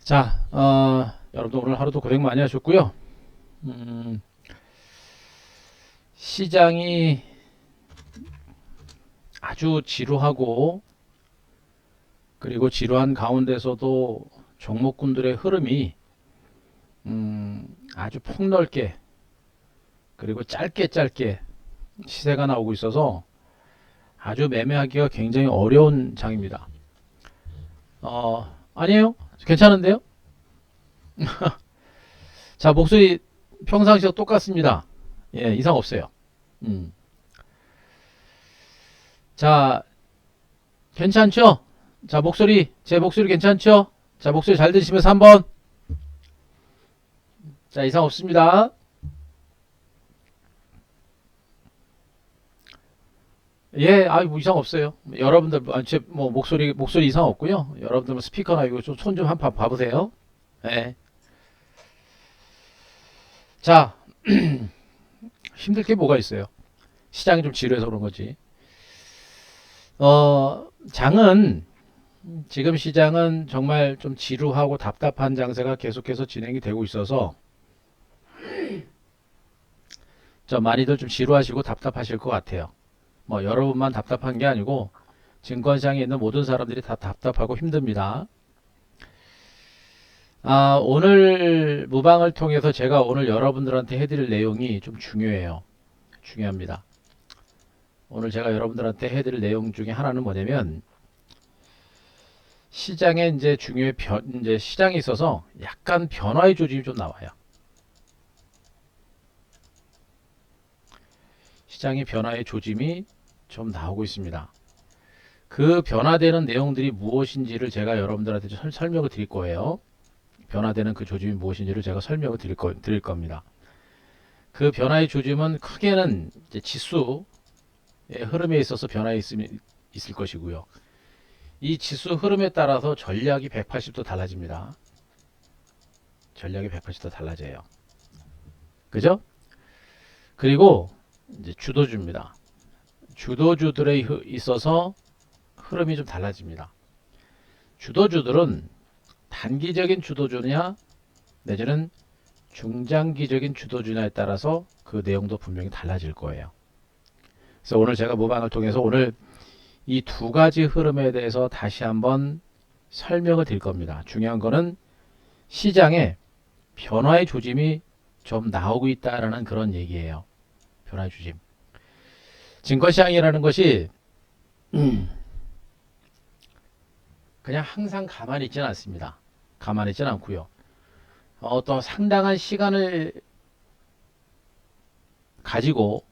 자, 여러분들 오늘 하루도 고생 많이 하셨고요. 음, 시장이 아주 지루하고 그리고 지루한 가운데서도 종목군들의 흐름이 아주 폭넓게 그리고 짧게 짧게 시세가 나오고 있어서 아주 매매하기가 굉장히 어려운 장입니다. 아니에요? 괜찮은데요? 자, 목소리 평상시와 똑같습니다. 예, 이상 없어요. 음. 자, 괜찮죠? 자, 제 목소리 괜찮죠? 자, 목소리 잘 들으시면서 한번. 자, 이상 없습니다. 예, 뭐 이상 없어요. 여러분들, 뭐, 목소리 이상 없고요. 여러분들 뭐 스피커나 이거 좀 손 좀 한번 봐보세요. 예. 자, 힘들 게 뭐가 있어요? 시장이 좀 지루해서 그런 거지. 장은, 지금 시장은 정말 좀 지루하고 답답한 장세가 계속해서 진행이 되고 있어서, 많이들 좀 지루하시고 답답하실 것 같아요. 뭐 여러분만 답답한 게 아니고 증권시장에 있는 모든 사람들이 다 답답하고 힘듭니다. 오늘 무방을 통해서 제가 오늘 여러분들한테 해드릴 내용이 좀 중요해요. 중요합니다. 오늘 제가 여러분들한테 해드릴 내용 중에 하나는 뭐냐면 시장에 이제 시장에 있어서 약간 변화의 조짐이 좀 나와요. 시장의 변화의 조짐이 좀 나오고 있습니다. 그 변화되는 내용들이 무엇인지를 제가 여러분들한테 설명을 드릴 거예요. 변화되는 그 조짐이 무엇인지를 제가 설명을 드릴 겁니다. 그 변화의 조짐은 크게는 이제 지수의 흐름에 있어서 있을 것이고요. 이 지수 흐름에 따라서 전략이 180도 달라집니다. 전략이 180도 달라져요. 그죠? 그리고 이제 주도주입니다. 주도주들에 있어서 흐름이 좀 달라집니다. 주도주들은 단기적인 주도주냐 내지는 중장기적인 주도주냐에 따라서 그 내용도 분명히 달라질 거예요. 그래서 오늘 제가 모방을 통해서 오늘 이 두 가지 흐름에 대해서 다시 한번 설명을 드릴 겁니다. 중요한 거는 시장에 변화의 조짐이 좀 나오고 있다라는 그런 얘기예요. 변화의 조짐. 증권시장이라는 것이 그냥 항상 가만히 있지는 않습니다. 가만히 있지는 않고요. 또 상당한 시간을 가지고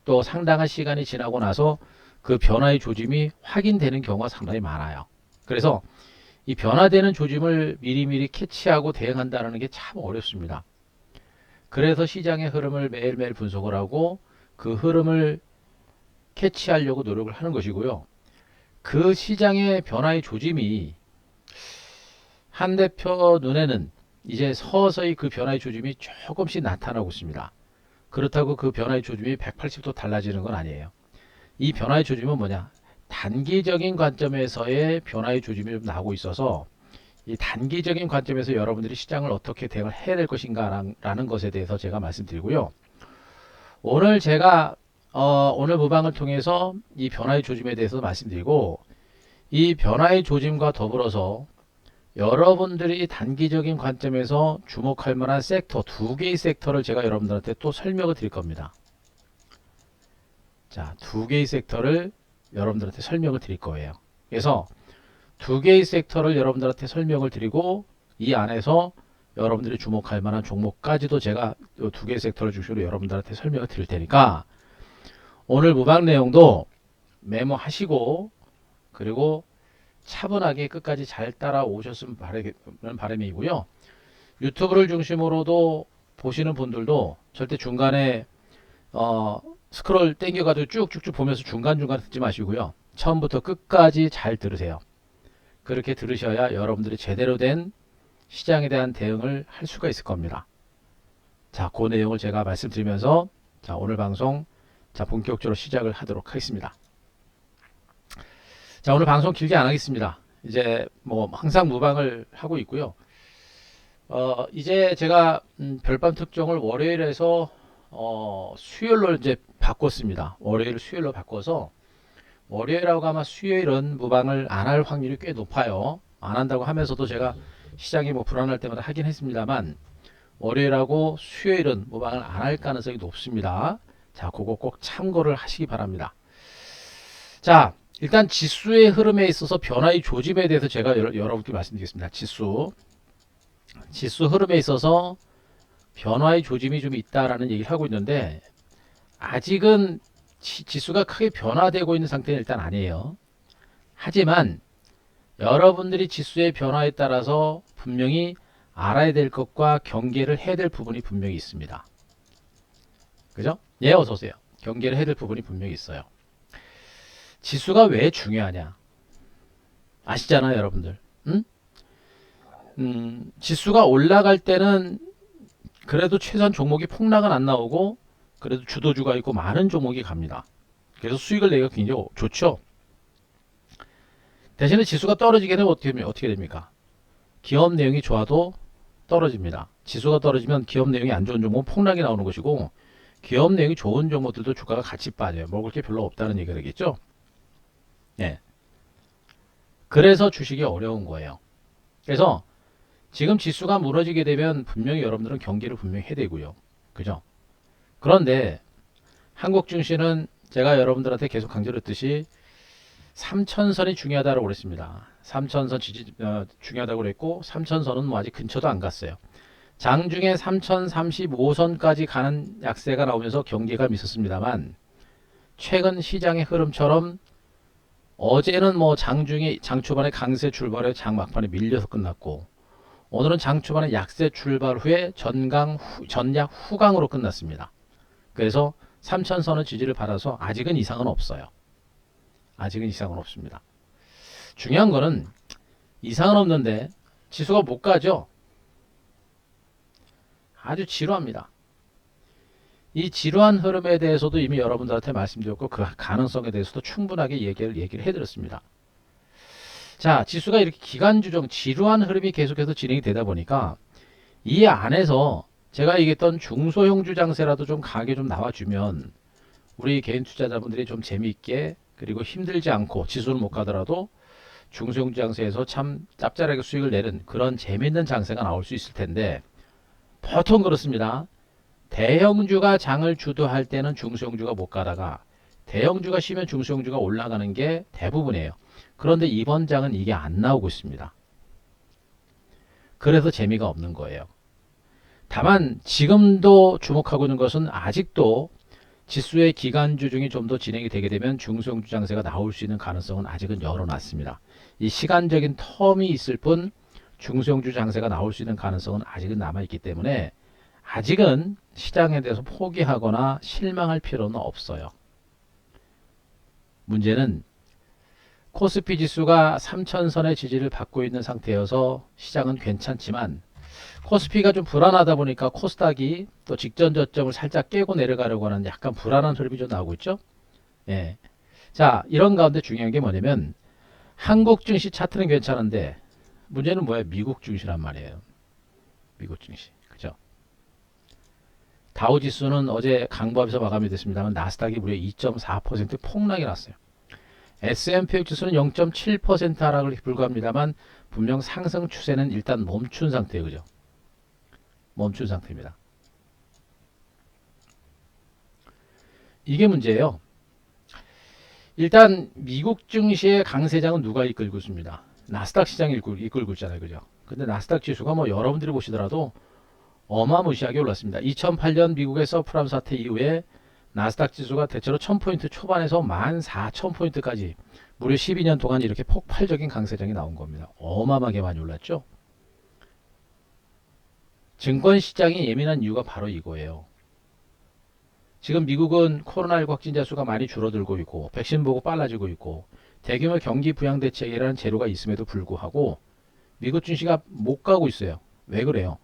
또 상당한 시간이 지나고 나서 그 변화의 조짐이 확인되는 경우가 상당히 많아요. 그래서 이 변화되는 조짐을 미리미리 캐치하고 대응한다는 게 참 어렵습니다. 그래서 시장의 흐름을 매일매일 분석을 하고 그 흐름을 캐치하려고 노력을 하는 것이고요. 그 시장의 변화의 조짐이 한 대표 눈에는 이제 서서히 그 변화의 조짐이 조금씩 나타나고 있습니다. 그렇다고 그 변화의 조짐이 180도 달라지는 건 아니에요. 이 변화의 조짐은 뭐냐? 단기적인 관점에서의 변화의 조짐이 좀 나오고 있어서 이 단기적인 관점에서 여러분들이 시장을 어떻게 대응을 해야 될 것인가라는 것에 대해서 제가 말씀드리고요. 오늘 제가 오늘 무방을 통해서 이 변화의 조짐에 대해서 말씀드리고 이 변화의 조짐과 더불어서 여러분들이 단기적인 관점에서 주목할 만한 섹터 두 개의 섹터를 제가 여러분들한테 또 설명을 드릴 겁니다. 자, 두 개의 섹터를 여러분들한테 설명을 드릴 거예요. 그래서 두 개의 섹터를 여러분들한테 설명을 드리고 이 안에서 여러분들이 주목할 만한 종목까지도 제가 이 두 개의 섹터를 중심으로 여러분들한테 설명을 드릴 테니까 오늘 무방 내용도 메모하시고 그리고 차분하게 끝까지 잘 따라오셨으면 바람이고요. 유튜브를 중심으로도 보시는 분들도 절대 중간에 스크롤 땡겨가지고 쭉쭉쭉 보면서 중간중간 듣지 마시고요. 처음부터 끝까지 잘 들으세요. 그렇게 들으셔야 여러분들이 제대로 된 시장에 대한 대응을 할 수가 있을 겁니다. 자, 그 내용을 제가 말씀드리면서 자, 오늘 방송 본격적으로 시작을 하도록 하겠습니다. 자, 오늘 방송 길게 안 하겠습니다. 이제 뭐 항상 무방을 하고 있고요. 이제 제가 별밤 특종을 월요일에서 수요일로 이제 바꿨습니다. 월요일 수요일로 바꿔서 월요일하고 아마 수요일은 무방을 안 할 확률이 꽤 높아요. 안 한다고 하면서도 제가 시장이 뭐 불안할 때마다 하긴 했습니다만 월요일하고 수요일은 무방을 안 할 가능성이 높습니다. 자, 그거 꼭 참고를 하시기 바랍니다. 자, 일단 지수의 흐름에 있어서 변화의 조짐에 대해서 제가 여러분께 말씀드리겠습니다. 지수 흐름에 있어서 변화의 조짐이 좀 있다라는 얘기를 하고 있는데 아직은 지수가 크게 변화되고 있는 상태는 일단 아니에요. 하지만 여러분들이 지수의 변화에 따라서 분명히 알아야 될 것과 경계를 해야 될 부분이 분명히 있습니다. 그죠? 예, 어서 오세요. 경계를 해야 될 부분이 분명히 있어요. 지수가 왜 중요하냐? 아시잖아요, 여러분들. 응? 지수가 올라갈 때는 그래도 최소한 종목이 폭락은 안 나오고 그래도 주도주가 있고 많은 종목이 갑니다. 그래서 수익을 내기가 굉장히 좋죠. 대신에 지수가 떨어지게 되면 어떻게 됩니까? 기업 내용이 좋아도 떨어집니다. 지수가 떨어지면 기업 내용이 안 좋은 종목은 폭락이 나오는 것이고 기업 내용이 좋은 종목들도 주가가 같이 빠져요. 먹을 게 별로 없다는 얘기가 되겠죠. 예. 그래서 주식이 어려운 거예요. 그래서 지금 지수가 무너지게 되면 분명히 여러분들은 경기를 분명히 해야 되고요. 그죠? 그런데 한국 증시는 제가 여러분들한테 계속 강조를 했듯이 3천선이 중요하다고 그랬습니다. 3천선 중요하다고 그랬고 3천선은 뭐 아직 근처도 안 갔어요. 장중에 3035선까지 가는 약세가 나오면서 경계가 있었습니다만 최근 시장의 흐름처럼 어제는 뭐 장중에 장 초반에 강세 출발해 장 막판에 밀려서 끝났고 오늘은 장 초반에 약세 출발 후에 전약 후강으로 끝났습니다. 그래서 3천선의 지지를 받아서 아직은 이상은 없어요. 아직은 이상은 없습니다. 중요한 거는 이상은 없는데 지수가 못 가죠. 아주 지루합니다. 이 지루한 흐름에 대해서도 이미 여러분들한테 말씀드렸고 그 가능성에 대해서도 충분하게 얘기를 해드렸습니다. 자, 지수가 이렇게 기간주정 지루한 흐름이 계속해서 진행이 되다 보니까 이 안에서 제가 얘기했던 중소형주 장세라도 좀 강하게 좀 나와주면 우리 개인 투자자분들이 좀 재미있게 그리고 힘들지 않고 지수는 못 가더라도 중소형주 장세에서 참 짭짤하게 수익을 내는 그런 재미있는 장세가 나올 수 있을 텐데 보통 그렇습니다. 대형주가 장을 주도할 때는 중소형주가 못 가다가 대형주가 쉬면 중소형주가 올라가는 게 대부분이에요. 그런데 이번 장은 이게 안 나오고 있습니다. 그래서 재미가 없는 거예요. 다만 지금도 주목하고 있는 것은 아직도 지수의 기간주 중에 좀 더 진행이 되게 되면 중소형주 장세가 나올 수 있는 가능성은 아직은 열어놨습니다. 이 시간적인 텀이 있을 뿐 중소형주 장세가 나올 수 있는 가능성은 아직은 남아있기 때문에 아직은 시장에 대해서 포기하거나 실망할 필요는 없어요. 문제는 코스피 지수가 3천선의 지지를 받고 있는 상태여서 시장은 괜찮지만 코스피가 좀 불안하다 보니까 코스닥이 또 직전 저점을 살짝 깨고 내려가려고 하는 약간 불안한 흐름이 좀 나오고 있죠. 예. 자, 이런 가운데 중요한 게 뭐냐면 한국 증시 차트는 괜찮은데 문제는 뭐야? 미국 증시란 말이에요. 미국 증시. 그죠? 다우 지수는 어제 강보합에서 마감이 됐습니다만 나스닥이 무려 2.4% 폭락이 났어요. S&P 지수는 0.7% 하락을 불과합니다만 분명 상승 추세는 일단 멈춘 상태예요. 그죠? 멈춘 상태입니다. 이게 문제예요. 일단 미국 증시의 강세장은 누가 이끌고 있습니다. 나스닥 시장이 이끌고 있잖아요. 그죠? 근데 나스닥 지수가 뭐 여러분들이 보시더라도 어마무시하게 올랐습니다. 2008년 미국의 서프라임 사태 이후에 나스닥 지수가 대체로 1000포인트 초반에서 14,000포인트까지 무려 12년 동안 이렇게 폭발적인 강세장이 나온 겁니다. 어마어마하게 많이 올랐죠. 증권시장이 예민한 이유가 바로 이거예요. 지금 미국은 코로나19 확진자 수가 많이 줄어들고 있고 백신 보고 빨라지고 있고 대규모 경기 부양 대책이라는 재료가 있음에도 불구하고 미국 증시가 못 가고 있어요. 왜 그래요?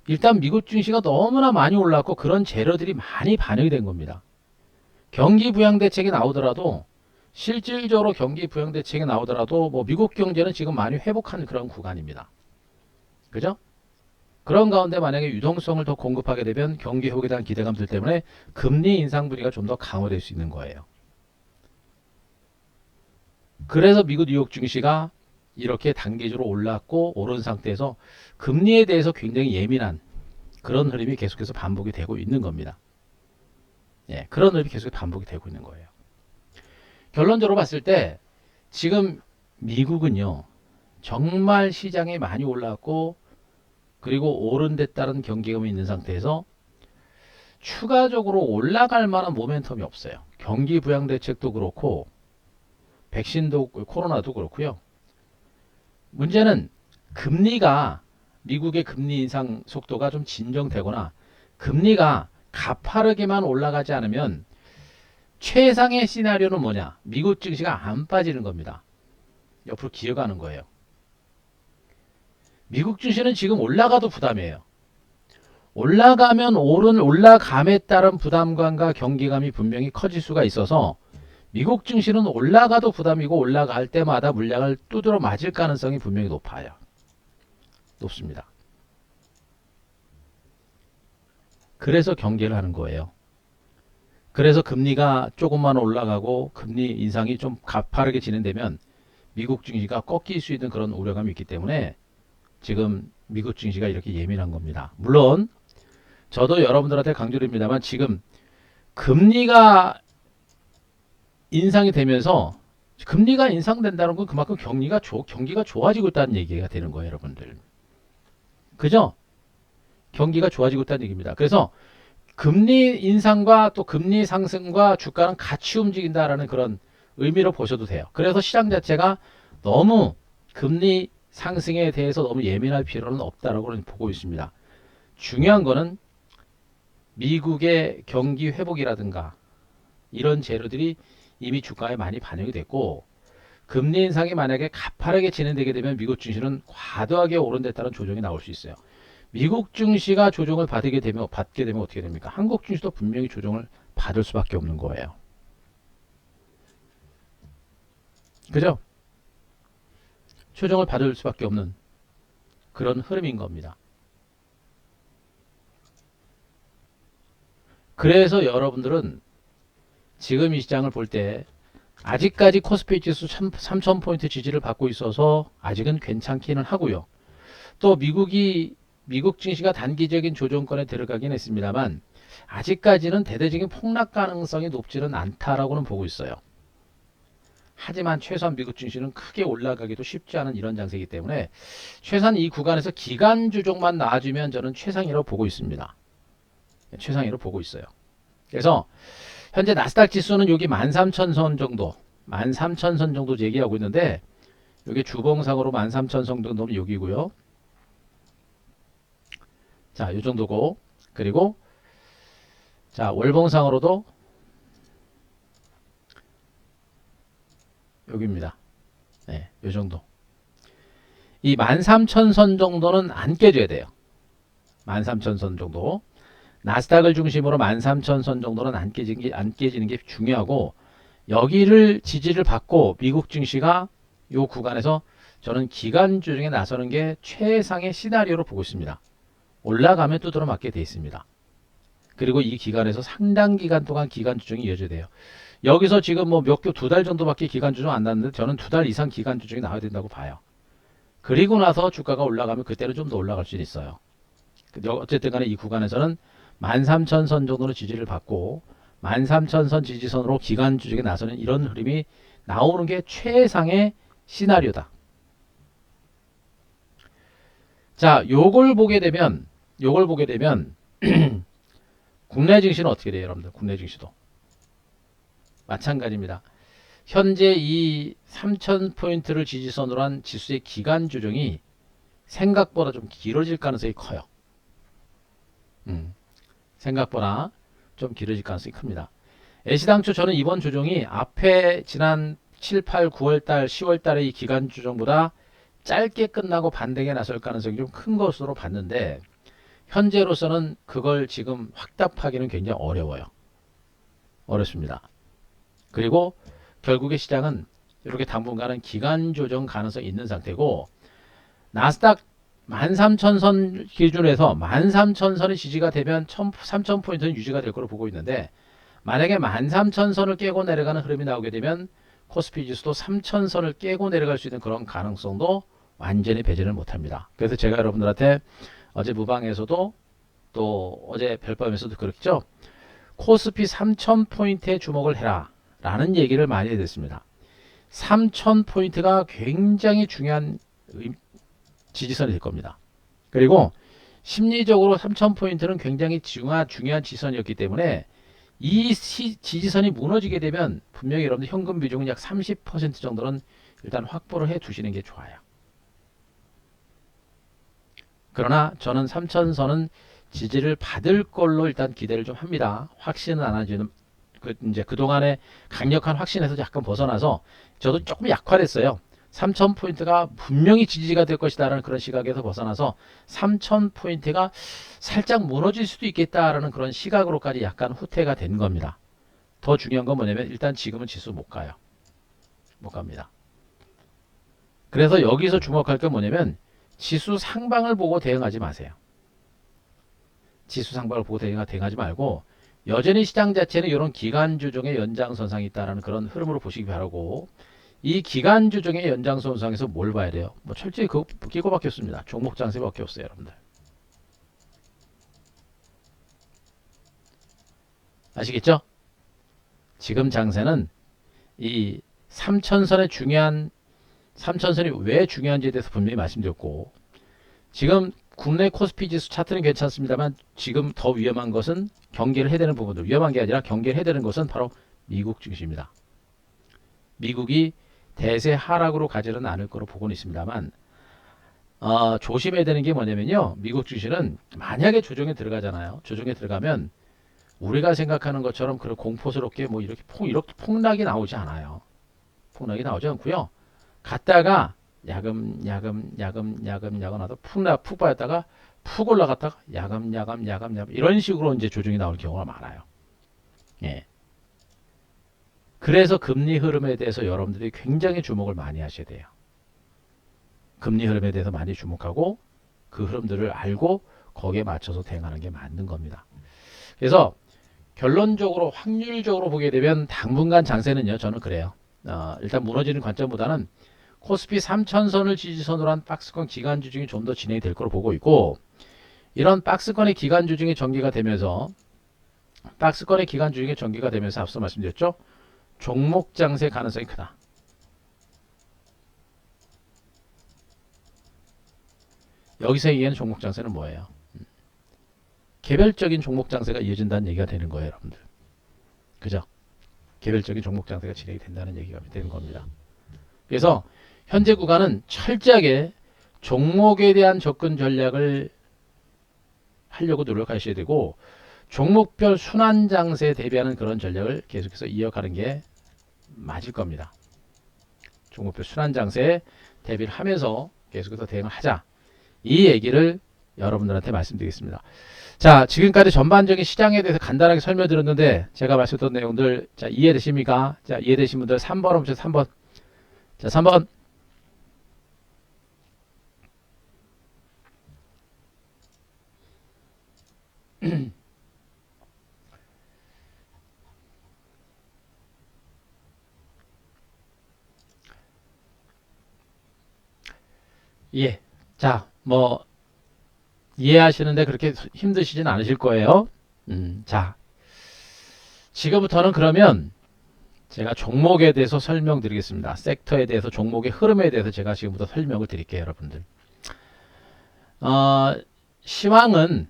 일단 미국 증시가 너무나 많이 올랐고 그런 재료들이 많이 반영이 된 겁니다. 경기 부양 대책이 나오더라도 실질적으로 경기 부양 대책이 나오더라도 뭐 미국 경제는 지금 많이 회복한 그런 구간입니다. 그죠? 그런 가운데 만약에 유동성을 더 공급하게 되면 경기 회복에 대한 기대감들 때문에 금리 인상 분위기가 좀 더 강화될 수 있는 거예요. 그래서 미국 뉴욕 증시가 이렇게 단계적으로 올랐고 오른 상태에서 금리에 대해서 굉장히 예민한 그런 흐름이 계속해서 반복이 되고 있는 겁니다. 예, 그런 흐름이 계속 반복이 되고 있는 거예요. 결론적으로 봤을 때 지금 미국은요 정말 시장이 많이 올랐고 그리고 오른 데 따른 경기감이 있는 상태에서 추가적으로 올라갈 만한 모멘텀이 없어요. 경기 부양 대책도 그렇고 백신도 코로나도 그렇고요. 문제는 금리가 미국의 금리 인상 속도가 좀 진정되거나 금리가 가파르게만 올라가지 않으면 최상의 시나리오는 뭐냐? 미국 증시가 안 빠지는 겁니다. 옆으로 기어가는 거예요. 미국 증시는 지금 올라가도 부담이에요. 올라가면 올라감에 따른 부담감과 경기감이 분명히 커질 수가 있어서 미국 증시는 올라가도 부담이고 올라갈 때마다 물량을 두드러 맞을 가능성이 분명히 높아요. 높습니다. 그래서 경계를 하는 거예요. 그래서 금리가 조금만 올라가고 금리 인상이 좀 가파르게 진행되면 미국 증시가 꺾일 수 있는 그런 우려감이 있기 때문에 지금 미국 증시가 이렇게 예민한 겁니다. 물론 저도 여러분들한테 강조드립니다만 지금 금리가 인상이 되면서 금리가 인상된다는 건 그만큼 경기가 좋아지고 있다는 얘기가 되는 거예요, 여러분들. 그죠? 경기가 좋아지고 있다는 얘기입니다. 그래서 금리 인상과 또 금리 상승과 주가는 같이 움직인다라는 그런 의미로 보셔도 돼요. 그래서 시장 자체가 너무 금리 상승에 대해서 너무 예민할 필요는 없다라고 보고 있습니다. 중요한 거는 미국의 경기 회복이라든가 이런 재료들이 이미 주가에 많이 반영이 됐고 금리 인상이 만약에 가파르게 진행되게 되면 미국 증시는 과도하게 오른 데 따른 조정이 나올 수 있어요. 미국 증시가 조정을 받게 되면 어떻게 됩니까? 한국 증시도 분명히 조정을 받을 수밖에 없는 거예요. 그죠? 조정을 받을 수밖에 없는 그런 흐름인 겁니다. 그래서 여러분들은 지금 이 시장을 볼 때 아직까지 코스피 지수 3000포인트 지지를 받고 있어서 아직은 괜찮기는 하고요. 또 미국 증시가 단기적인 조정권에 들어가긴 했습니다만 아직까지는 대대적인 폭락 가능성이 높지는 않다라고는 보고 있어요. 하지만 최소한 미국 증시는 크게 올라가기도 쉽지 않은 이런 장세이기 때문에 최소한 이 구간에서 기간 조정만 나와주면 저는 최상이라고 보고 있습니다. 최상위로 보고 있어요. 그래서 현재 나스닥 지수는 여기 13,000선 정도 13,000선 정도 얘기하고 있는데 여기 주봉상으로 13,000선 정도면 여기고요. 자, 이 정도고 그리고 자 월봉상으로도 여기입니다. 네, 이 정도. 이 13,000선 정도는 안 깨져야 돼요. 13,000선 정도. 나스닥을 중심으로 13,000선 정도는 안 깨지는 게 중요하고 여기를 지지를 받고 미국 증시가 이 구간에서 저는 기간 조정에 나서는 게 최상의 시나리오로 보고 있습니다. 올라가면 두드러 맞게 돼 있습니다. 그리고 이 기간에서 상당 기간 동안 기간 조정이 이어져야 돼요. 여기서 지금 뭐 몇 개, 2달 정도밖에 기간 조정 안 났는데 저는 2달 이상 기간 조정이 나와야 된다고 봐요. 그리고 나서 주가가 올라가면 그때는 좀 더 올라갈 수 있어요. 어쨌든 간에 이 구간에서는 13,000선 정도로 지지를 받고 13,000선 지지선으로 기간 조정에 나서는 이런 흐름이 나오는 게 최상의 시나리오다. 자, 요걸 보게 되면 국내 증시는 어떻게 돼요, 여러분들? 국내 증시도 마찬가지입니다. 현재 이 3,000포인트를 지지선으로 한 지수의 기간 조정이 생각보다 좀 길어질 가능성이 커요. 생각보다 좀 길어질 가능성이 큽니다. 애시당초 저는 이번 조정이 앞에 지난 7, 8, 9월달, 10월달의 이 기간 조정보다 짧게 끝나고 반등에 나설 가능성이 좀 큰 것으로 봤는데 현재로서는 그걸 지금 확답하기는 굉장히 어려워요. 어렵습니다. 그리고 결국에 시장은 이렇게 당분간은 기간 조정 가능성이 있는 상태고 나스닥 13,000선 기준에서 13,000선이 지지가 되면 3,000포인트는 유지가 될 거로 보고 있는데, 만약에 13,000선을 깨고 내려가는 흐름이 나오게 되면 코스피 지수도 3,000선을 깨고 내려갈 수 있는 그런 가능성도 완전히 배제를 못합니다. 그래서 제가 여러분들한테 어제 무방에서도 또 어제 별밤에서도 그렇죠. 코스피 3,000포인트에 주목을 해라 라는 얘기를 많이 했습니다. 3,000포인트가 굉장히 중요한 지지선이 될 겁니다. 그리고 심리적으로 3,000포인트는 굉장히 중요한 지지선이었기 때문에 이 지지선이 무너지게 되면 분명히 여러분들 현금 비중은 약 30% 정도는 일단 확보를 해 두시는 게 좋아요. 그러나 저는 3,000선은 지지를 받을 걸로 일단 기대를 좀 합니다. 확신은 안 하지는 이제 그동안의 강력한 확신에서 약간 벗어나서 저도 조금 약화됐어요. 3,000포인트가 분명히 지지가 될 것이다라는 그런 시각에서 벗어나서 3,000포인트가 살짝 무너질 수도 있겠다라는 그런 시각으로까지 약간 후퇴가 된 겁니다. 더 중요한 건 뭐냐면 일단 지금은 지수 못 가요. 못 갑니다. 그래서 여기서 주목할 게 뭐냐면 지수 상방을 보고 대응하지 마세요. 지수 상방을 보고 대응하지 말고 여전히 시장 자체는 이런 기간주종의 연장선상이 있다는 그런 흐름으로 보시기 바라고, 이 기간주종의 연장선상에서 뭘 봐야 돼요? 뭐 철저히 그거 끼고밖에 없습니다. 종목 장세밖에 없어요, 여러분들. 아시겠죠? 지금 장세는 이 3,000선이 왜 중요한지에 대해서 분명히 말씀드렸고, 지금 국내 코스피 지수 차트는 괜찮습니다만 지금 더 위험한 것은 경계를 해야 되는 부분들, 위험한 게 아니라 경계를 해야 되는 것은 바로 미국 증시입니다. 미국이 대세 하락으로 가지는 않을 거로 보고는 있습니다만 조심해야 되는 게 뭐냐면요, 미국 증시는 만약에 조정에 들어가잖아요. 조정에 들어가면 우리가 생각하는 것처럼 그런 공포스럽게 뭐 이렇게 폭락이 나오지 않아요. 폭락이 나오지 않고요. 갔다가 야금 하다 푹 빠졌다가 푹 올라갔다가 야금 이런 식으로 이제 조정이 나올 경우가 많아요. 예. 그래서 금리 흐름에 대해서 여러분들이 굉장히 주목을 많이 하셔야 돼요. 금리 흐름에 대해서 많이 주목하고 그 흐름들을 알고 거기에 맞춰서 대응하는 게 맞는 겁니다. 그래서 결론적으로 확률적으로 보게 되면 당분간 장세는요, 저는 그래요. 일단 무너지는 관점보다는 코스피 3,000선을 지지선으로 한 박스권 기간주 중에 좀 더 진행이 될 거로 보고 있고, 이런 박스권의 기간주 중에 전개가 되면서 앞서 말씀드렸죠, 종목 장세 가능성이 크다. 여기서 얘기하는 종목 장세는 뭐예요? 개별적인 종목 장세가 이어진다는 얘기가 되는 거예요, 여러분들. 그죠? 개별적인 종목 장세가 진행이 된다는 얘기가 되는 겁니다. 그래서 현재 구간은 철저하게 종목에 대한 접근 전략을 하려고 노력하셔야 되고, 종목별 순환 장세에 대비하는 그런 전략을 계속해서 이어가는 게 맞을 겁니다. 종목별 순환 장세에 대비를 하면서 계속해서 대응을 하자, 이 얘기를 여러분들한테 말씀드리겠습니다. 자, 지금까지 전반적인 시장에 대해서 간단하게 설명드렸는데 제가 말씀드린 내용들 자 이해되십니까? 자, 이해되신 분들 3번 오세요. 3번. 자, 3번. 예. 자, 뭐 이해하시는데 그렇게 힘드시진 않으실 거예요. 자, 지금부터는 그러면 제가 종목에 대해서 설명드리겠습니다. 섹터에 대해서, 종목의 흐름에 대해서 제가 지금부터 설명을 드릴게요, 여러분들. 시황은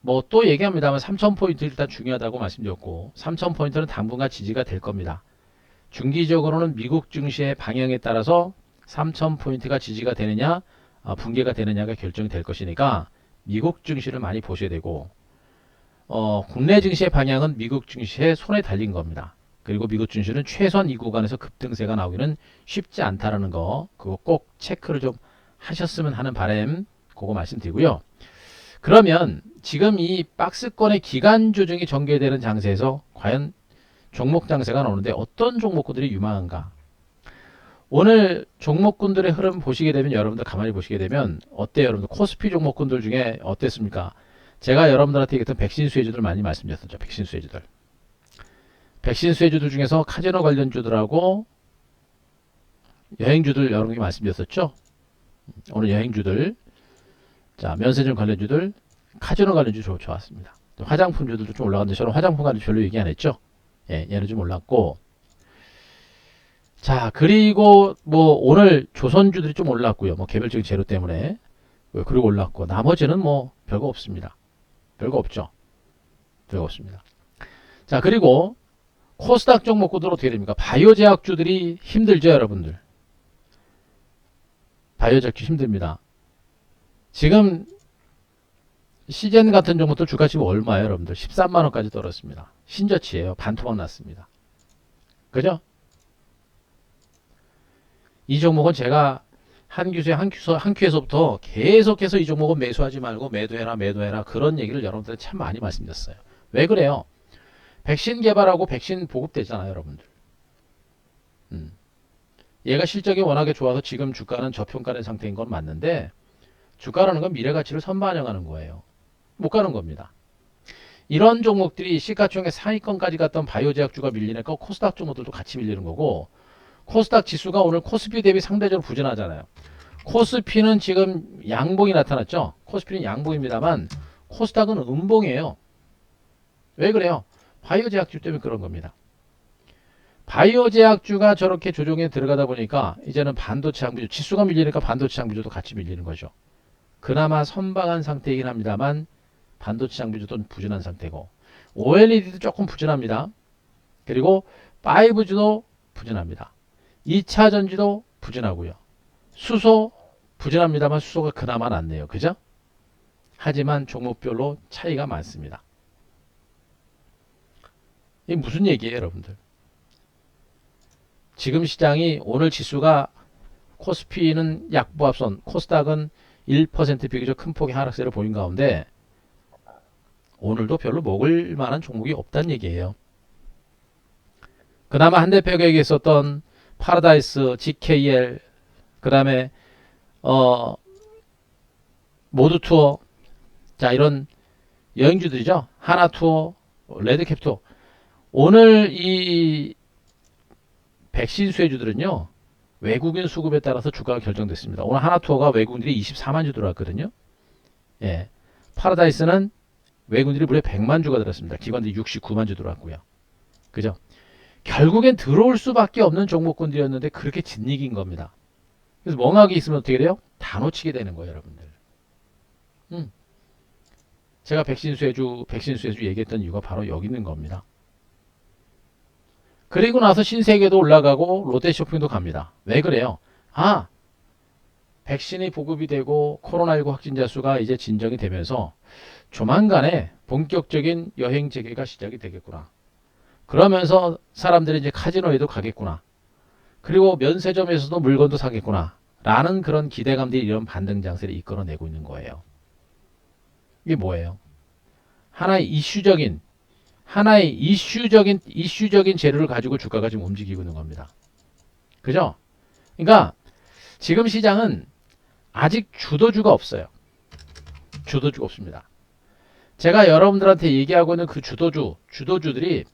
뭐 또 얘기합니다만 3,000포인트 일단 중요하다고 말씀드렸고, 3,000포인트는 당분간 지지가 될 겁니다. 중기적으로는 미국 증시의 방향에 따라서 3,000포인트가 지지가 되느냐 붕괴가 되느냐가 결정이 될 것이니까 미국 증시를 많이 보셔야 되고, 국내 증시의 방향은 미국 증시의 손에 달린 겁니다. 그리고 미국 증시는 최소한 이 구간에서 급등세가 나오기는 쉽지 않다라는 거, 그거 꼭 체크를 좀 하셨으면 하는 바람, 그거 말씀드리고요. 그러면 지금 이 박스권의 기간 조정이 전개되는 장세에서 과연 종목 장세가 나오는데 어떤 종목들이 유망한가? 오늘 종목군들의 흐름 보시게 되면 여러분들 가만히 보시게 되면 어때요? 여러분들 코스피 종목군들 중에 어땠습니까? 제가 여러분들한테 얘기했던 백신 수혜주들 많이 말씀드렸었죠. 백신 수혜주들. 백신 수혜주들 중에서 카지노 관련주들하고 여행주들 여러분께 말씀드렸었죠. 오늘 여행주들, 자 면세점 관련주들, 카지노 관련주 좋았습니다. 화장품주들도 좀 올라갔는데 저는 화장품 관련주 별로 얘기 안 했죠. 예, 얘는 좀 올랐고, 자 그리고 뭐 오늘 조선주들이 좀 올랐고요. 뭐 개별적인 재료 때문에 그리고 올랐고, 나머지는 뭐 별거 없습니다. 별거 없죠. 별거 없습니다. 자 그리고 코스닥 종목군들 어떻게 됩니까? 바이오제약주들이 힘들죠, 여러분들. 바이오제약주 힘듭니다. 지금 시젠 같은 종목들 주가 지금 얼마예요, 여러분들? 13만원까지 떨어졌습니다. 신저치예요. 반토막 났습니다. 그죠? 이 종목은 제가 한 큐에서부터 계속해서 이 종목은 매수하지 말고 매도해라 그런 얘기를 여러분들한테 참 많이 말씀드렸어요. 왜 그래요? 백신 개발하고 백신 보급되잖아요, 여러분들. 얘가 실적이 워낙에 좋아서 지금 주가는 저평가된 상태인 건 맞는데, 주가라는 건 미래 가치를 선반영하는 거예요. 못 가는 겁니다. 이런 종목들이 시가총액 상위권까지 갔던 바이오제약주가 밀리니까 코스닥 종목들도 같이 밀리는 거고, 코스닥 지수가 오늘 코스피 대비 상대적으로 부진하잖아요. 코스피는 지금 양봉이 나타났죠. 코스피는 양봉입니다만 코스닥은 음봉이에요. 왜 그래요? 바이오제약주 때문에 그런 겁니다. 바이오제약주가 저렇게 조정에 들어가다 보니까 이제는 반도체 장비주, 지수가 밀리니까 반도체 장비주도 같이 밀리는 거죠. 그나마 선방한 상태이긴 합니다만 반도체 장비주도 부진한 상태고, OLED도 조금 부진합니다. 그리고 5G도 부진합니다. 2차 전지도 부진하고요. 수소 부진합니다만 수소가 그나마 낫네요. 그죠? 하지만 종목별로 차이가 많습니다. 이게 무슨 얘기예요, 여러분들? 지금 시장이 오늘 지수가 코스피는 약보합선, 코스닥은 1% 비교적 큰 폭의 하락세를 보인 가운데 오늘도 별로 먹을 만한 종목이 없다는 얘기예요. 그나마 한대표에게 있었던 파라다이스, GKL, 그 다음에 모두투어, 자 이런 여행주들이죠. 하나투어, 레드캡투어. 오늘 이 백신 수혜주들은요, 외국인 수급에 따라서 주가가 결정됐습니다. 오늘 하나투어가 외국인들이 24만 주 들어왔거든요. 예, 파라다이스는 외국인들이 무려 100만 주가 들었습니다. 기관들이 69만 주 들어왔고요. 그죠? 결국엔 들어올 수밖에 없는 종목군들이었는데 그렇게 진이긴 겁니다. 그래서 멍하게 있으면 어떻게 돼요? 다 놓치게 되는 거예요, 여러분들. 제가 백신 수혜주 얘기했던 이유가 바로 여기 있는 겁니다. 그리고 나서 신세계도 올라가고 롯데쇼핑도 갑니다. 왜 그래요? 아, 백신이 보급이 되고 코로나19 확진자 수가 이제 진정이 되면서 조만간에 본격적인 여행 재개가 시작이 되겠구나. 그러면서 사람들이 이제 카지노에도 가겠구나. 그리고 면세점에서도 물건도 사겠구나. 라는 그런 기대감들이 이런 반등 장세를 이끌어내고 있는 거예요. 이게 뭐예요? 하나의 이슈적인 재료를 가지고 주가가 지금 움직이고 있는 겁니다. 그죠? 그러니까 지금 시장은 아직 주도주가 없어요. 주도주가 없습니다. 제가 여러분들한테 얘기하고 있는 그 주도주들이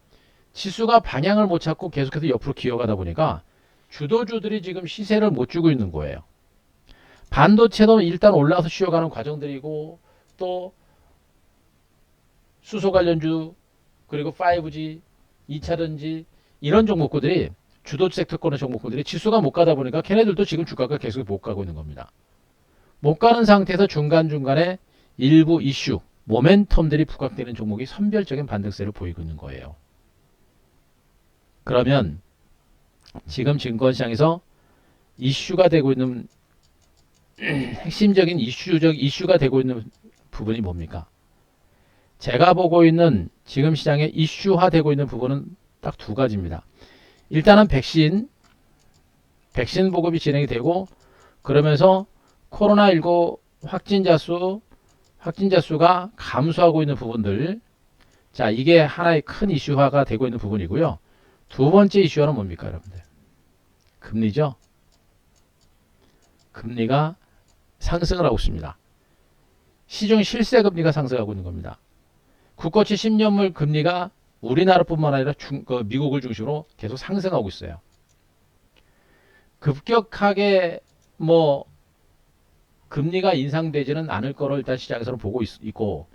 지수가 방향을 못 찾고 계속해서 옆으로 기어가다 보니까 주도주들이 지금 시세를 못 주고 있는 거예요. 반도체도 일단 올라서 쉬어가는 과정들이고, 또 수소 관련주, 그리고 5G, 2차전지 이런 종목들이 주도 섹터권의 종목들이 지수가 못 가다 보니까 걔네들도 지금 주가가 계속 못 가고 있는 겁니다. 못 가는 상태에서 중간중간에 일부 이슈, 모멘텀들이 부각되는 종목이 선별적인 반등세를 보이고 있는 거예요. 그러면 지금 증권시장에서 이슈가 되고 있는 핵심적인 이슈가 되고 있는 부분이 뭡니까? 제가 보고 있는 지금 시장에 이슈화되고 있는 부분은 딱 두 가지입니다. 일단은 백신 보급이 진행이 되고, 그러면서 코로나19 확진자 수가 감소하고 있는 부분들. 자, 이게 하나의 큰 이슈화가 되고 있는 부분이고요. 두 번째 이슈화는 뭡니까, 여러분들? 금리죠. 금리가 상승을 하고 있습니다. 시중 실세 금리가 상승하고 있는 겁니다. 국고채 10년물 금리가 우리나라뿐만 아니라 미국을 중심으로 계속 상승하고 있어요. 급격하게 금리가 인상되지는 않을 거로 일단 시장에서는 보고 있고,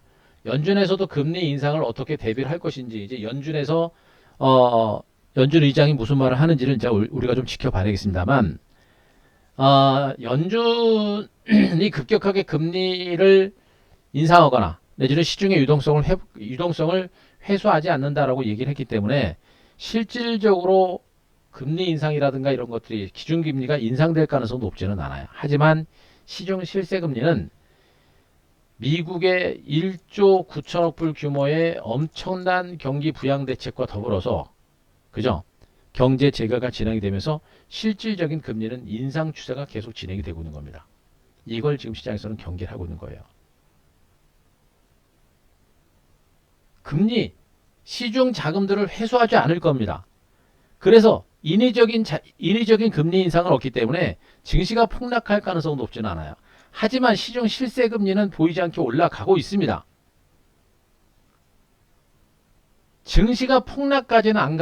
연준에서도 금리 인상을 어떻게 대비를 할 것인지, 이제 연준에서 연준 의장이 무슨 말을 하는지를 이제 우리가 좀 지켜봐야겠습니다만, 연준이 급격하게 금리를 인상하거나 내지는 시중의 유동성을 회수하지 않는다라고 얘기를 했기 때문에 실질적으로 금리 인상이라든가 이런 것들이 기준금리가 인상될 가능성은 높지는 않아요. 하지만 시중 실세금리는 미국의 1조 9천억 불 규모의 엄청난 경기 부양 대책과 더불어서 그죠? 경제 재가가 진행이 되면서 실질적인 금리는 인상 추세가 계속 진행이 되고 있는 겁니다. 이걸 지금 시장에서는 경계를 하고 있는 거예요. 금리, 시중 자금들을 회수하지 않을 겁니다. 그래서 인위적인 금리 인상은 없기 때문에 증시가 폭락할 가능성은 높지는 않아요. 하지만 시중 실세 금리는 보이지 않게 올라가고 있습니다. 증시가 폭락까지는 안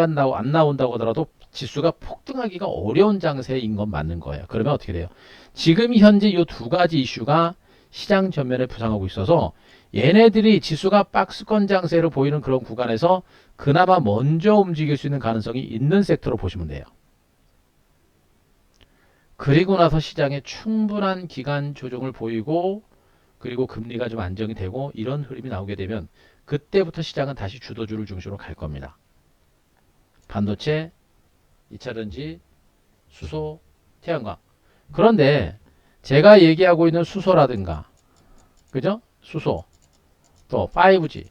나온다고 하더라도 지수가 폭등하기가 어려운 장세인 건 맞는 거예요. 그러면 어떻게 돼요? 지금 현재 이 두 가지 이슈가 시장 전면에 부상하고 있어서 얘네들이 지수가 박스권 장세로 보이는 그런 구간에서 그나마 먼저 움직일 수 있는 가능성이 있는 섹터로 보시면 돼요. 그리고 나서 시장에 충분한 기간 조정을 보이고 그리고 금리가 좀 안정이 되고 이런 흐름이 나오게 되면 그때부터 시장은 다시 주도주를 중심으로 갈 겁니다. 반도체, 2차전지, 수소, 태양광. 그런데 제가 얘기하고 있는 수소라든가 그죠? 수소, 또 5G,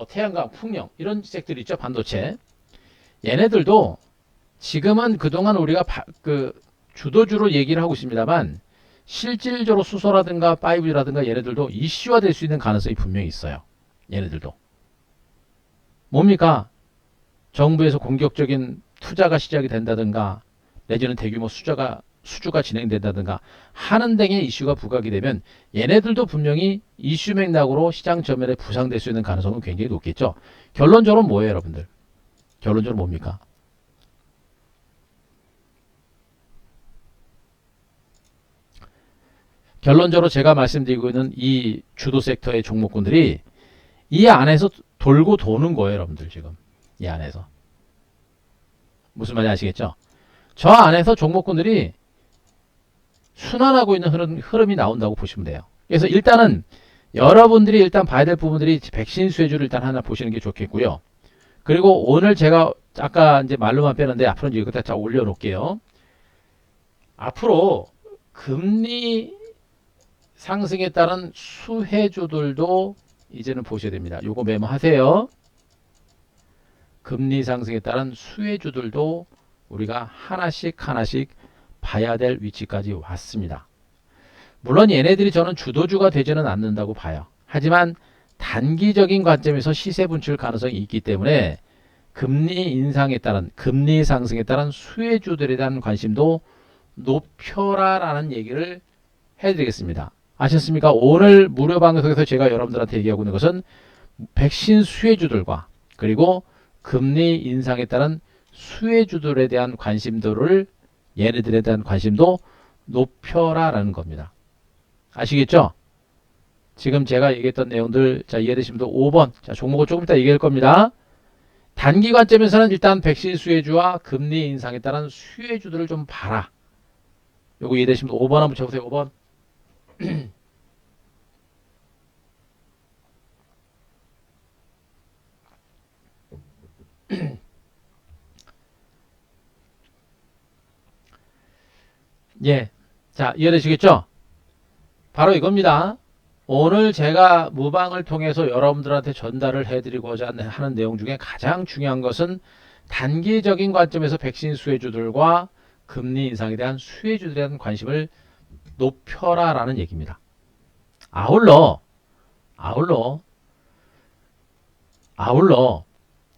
태양광, 풍력 이런 섹터들 있죠. 반도체. 얘네들도 지금은 그동안 우리가 주도주로 얘기를 하고 있습니다만 실질적으로 수소라든가 5G라든가 얘네들도 이슈화 될 수 있는 가능성이 분명히 있어요. 얘네들도. 뭡니까? 정부에서 공격적인 투자가 시작이 된다든가 내지는 대규모 수주가 진행된다든가 하는 등의 이슈가 부각이 되면 얘네들도 분명히 이슈 맥락으로 시장 전면에 부상될 수 있는 가능성은 굉장히 높겠죠. 결론적으로 뭐예요, 여러분들? 결론적으로 뭡니까? 결론적으로 제가 말씀드리고 있는 이 주도 섹터의 종목군들이 이 안에서 돌고 도는 거예요, 여러분들. 지금 이 안에서 무슨 말인지 아시겠죠? 저 안에서 종목군들이 순환하고 있는 흐름이 나온다고 보시면 돼요. 그래서 일단은 여러분들이 일단 봐야 될 부분들이 백신 수혜주를 일단 하나 보시는 게 좋겠고요. 그리고 오늘 제가 아까 이제 말로만 빼는데 앞으로 이제 이것도 쫙 올려놓을게요. 앞으로 금리 상승에 따른 수혜주들도 이제는 보셔야 됩니다. 요거 메모하세요. 금리 상승에 따른 수혜주들도 우리가 하나씩 봐야 될 위치까지 왔습니다. 물론 얘네들이 저는 주도주가 되지는 않는다고 봐요. 하지만 단기적인 관점에서 시세 분출 가능성이 있기 때문에 금리 인상에 따른 금리 상승에 따른 수혜주들에 대한 관심도 높여라라는 얘기를 해드리겠습니다. 아셨습니까? 오늘 무료 방송에서 제가 여러분들한테 얘기하고 있는 것은 백신 수혜주들과 그리고 금리 인상에 따른 수혜주들에 대한 관심도를 얘네들에 대한 관심도 높여라라는 겁니다. 아시겠죠? 지금 제가 얘기했던 내용들 자 이해되시면 5번 자 종목을 조금 이따 얘기할 겁니다. 단기 관점에서는 일단 백신 수혜주와 금리 인상에 따른 수혜주들을 좀 봐라. 요거 이해되시면 5번 한번 쳐보세요. 5번. 예. 자, 이해되시겠죠? 바로 이겁니다. 오늘 제가 무방을 통해서 여러분들한테 전달을 해드리고자 하는 내용 중에 가장 중요한 것은 단기적인 관점에서 백신 수혜주들과 금리 인상에 대한 수혜주들에 대한 관심을 높여라라는 얘기입니다. 아울러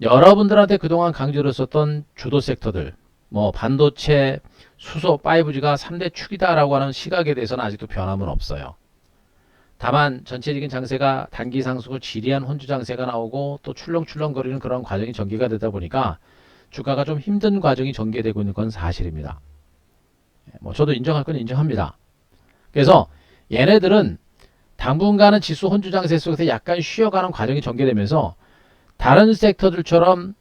여러분들한테 그동안 강조를 썼던 주도 섹터들 뭐 반도체, 수소, 5G가 3대 축이다라고 하는 시각에 대해서는 아직도 변함은 없어요. 다만 전체적인 장세가 단기 상승으로 지리한 혼주 장세가 나오고 또 출렁출렁거리는 그런 과정이 전개가 되다 보니까 주가가 좀 힘든 과정이 전개되고 있는 건 사실입니다. 뭐 저도 인정할 건 인정합니다. 그래서 얘네들은 당분간은 지수 혼주 장세 속에서 약간 쉬어가는 과정이 전개되면서 다른 섹터들처럼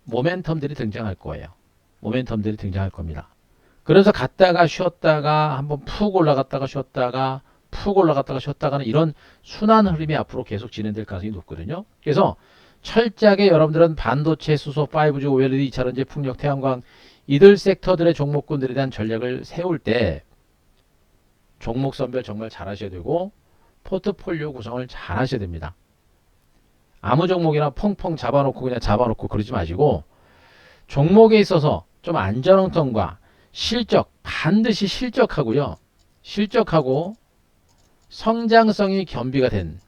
모멘텀들이 등장할 거예요. 모멘텀들이 등장할 겁니다. 그래서 갔다가 쉬었다가 한번 푹 올라갔다가 쉬었다가 푹 올라갔다가 쉬었다가는 이런 순환 흐름이 앞으로 계속 진행될 가능성이 높거든요. 그래서 철저하게 여러분들은 반도체, 수소, 5G, OLED, 2차전지, 풍력, 태양광 이들 섹터들의 종목군들에 대한 전략을 세울 때 종목 선별 정말 잘 하셔야 되고 포트폴리오 구성을 잘 하셔야 됩니다. 아무 종목이나 펑펑 잡아놓고 그냥 잡아놓고 그러지 마시고 종목에 있어서 좀 안전성과 실적, 반드시 실적하고요. 실적하고 성장성이 겸비가 된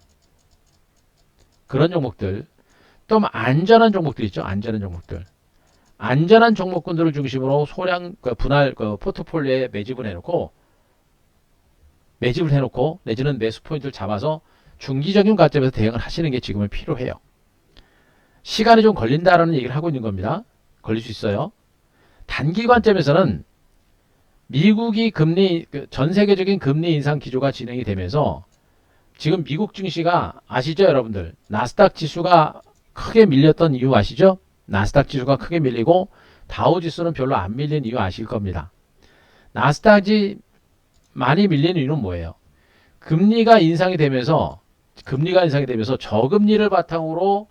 그런 종목들, 좀 안전한 종목들 있죠. 안전한 종목들. 안전한 종목군들을 중심으로 소량 분할 포트폴리오에 매집을 해놓고 내지는 매수 포인트를 잡아서 중기적인 관점에서 대응을 하시는 게 지금은 필요해요. 시간이 좀 걸린다라는 얘기를 하고 있는 겁니다. 걸릴 수 있어요. 단기 관점에서는 미국이 전 세계적인 금리 인상 기조가 진행이 되면서 지금 미국 증시가 아시죠, 여러분들? 나스닥 지수가 크게 밀렸던 이유 아시죠? 나스닥 지수가 크게 밀리고 다우 지수는 별로 안 밀린 이유 아실 겁니다. 나스닥이 많이 밀리는 이유는 뭐예요? 금리가 인상이 되면서 저금리를 바탕으로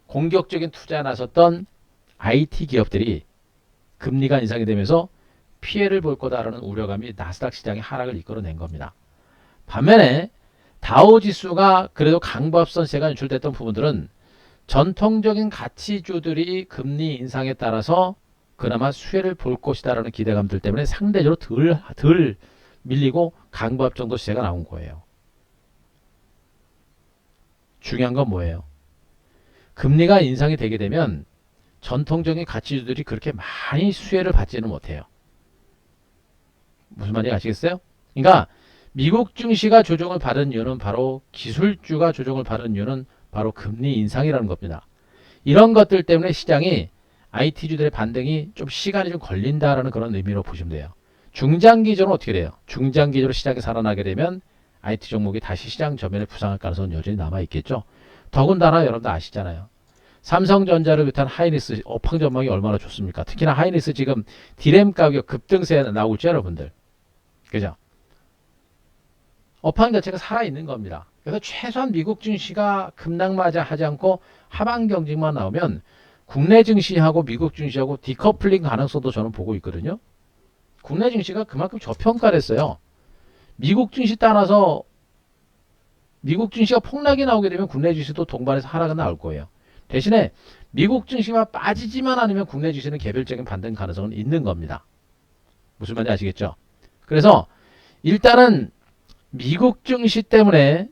공격적인 투자에 나섰던 IT 기업들이 금리가 인상이 되면서 피해를 볼 거다라는 우려감이 나스닥 시장의 하락을 이끌어낸 겁니다. 반면에 다우지수가 그래도 강보합선세가 연출됐던 부분들은 전통적인 가치주들이 금리 인상에 따라서 그나마 수혜를 볼 것이다라는 기대감들 때문에 상대적으로 덜 밀리고 강보합 정도 시세가 나온 거예요. 중요한 건 뭐예요? 금리가 인상이 되게 되면 전통적인 가치주들이 그렇게 많이 수혜를 받지는 못해요. 무슨 말인지 아시겠어요? 그러니까 미국 증시가 조정을 받은 이유는 바로 기술주가 조정을 받은 이유는 바로 금리 인상이라는 겁니다. 이런 것들 때문에 시장이 IT주들의 반등이 좀 시간이 좀 걸린다라는 그런 의미로 보시면 돼요. 중장기적으로 어떻게 돼요? 중장기적으로 시장이 살아나게 되면 IT 종목이 다시 시장 저변에 부상할 가능성은 여전히 남아있겠죠. 더군다나 여러분들 아시잖아요. 삼성전자를 비롯한 하이닉스 업황 전망이 얼마나 좋습니까? 특히나 하이닉스 지금 디램 가격 급등세 나오고 있죠, 여러분들. 그죠? 업황 자체가 살아있는 겁니다. 그래서 최소한 미국 증시가 급락마저하지 않고 하방 경직만 나오면 국내 증시하고 미국 증시하고 디커플링 가능성도 저는 보고 있거든요. 국내 증시가 그만큼 저평가됐어요. 미국 증시 따라서 미국 증시가 폭락이 나오게 되면 국내 증시도 동반해서 하락은 나올 거예요. 대신에 미국 증시가 빠지지만 않으면 국내 증시는 개별적인 반등 가능성은 있는 겁니다. 무슨 말인지 아시겠죠? 그래서 일단은 미국 증시 때문에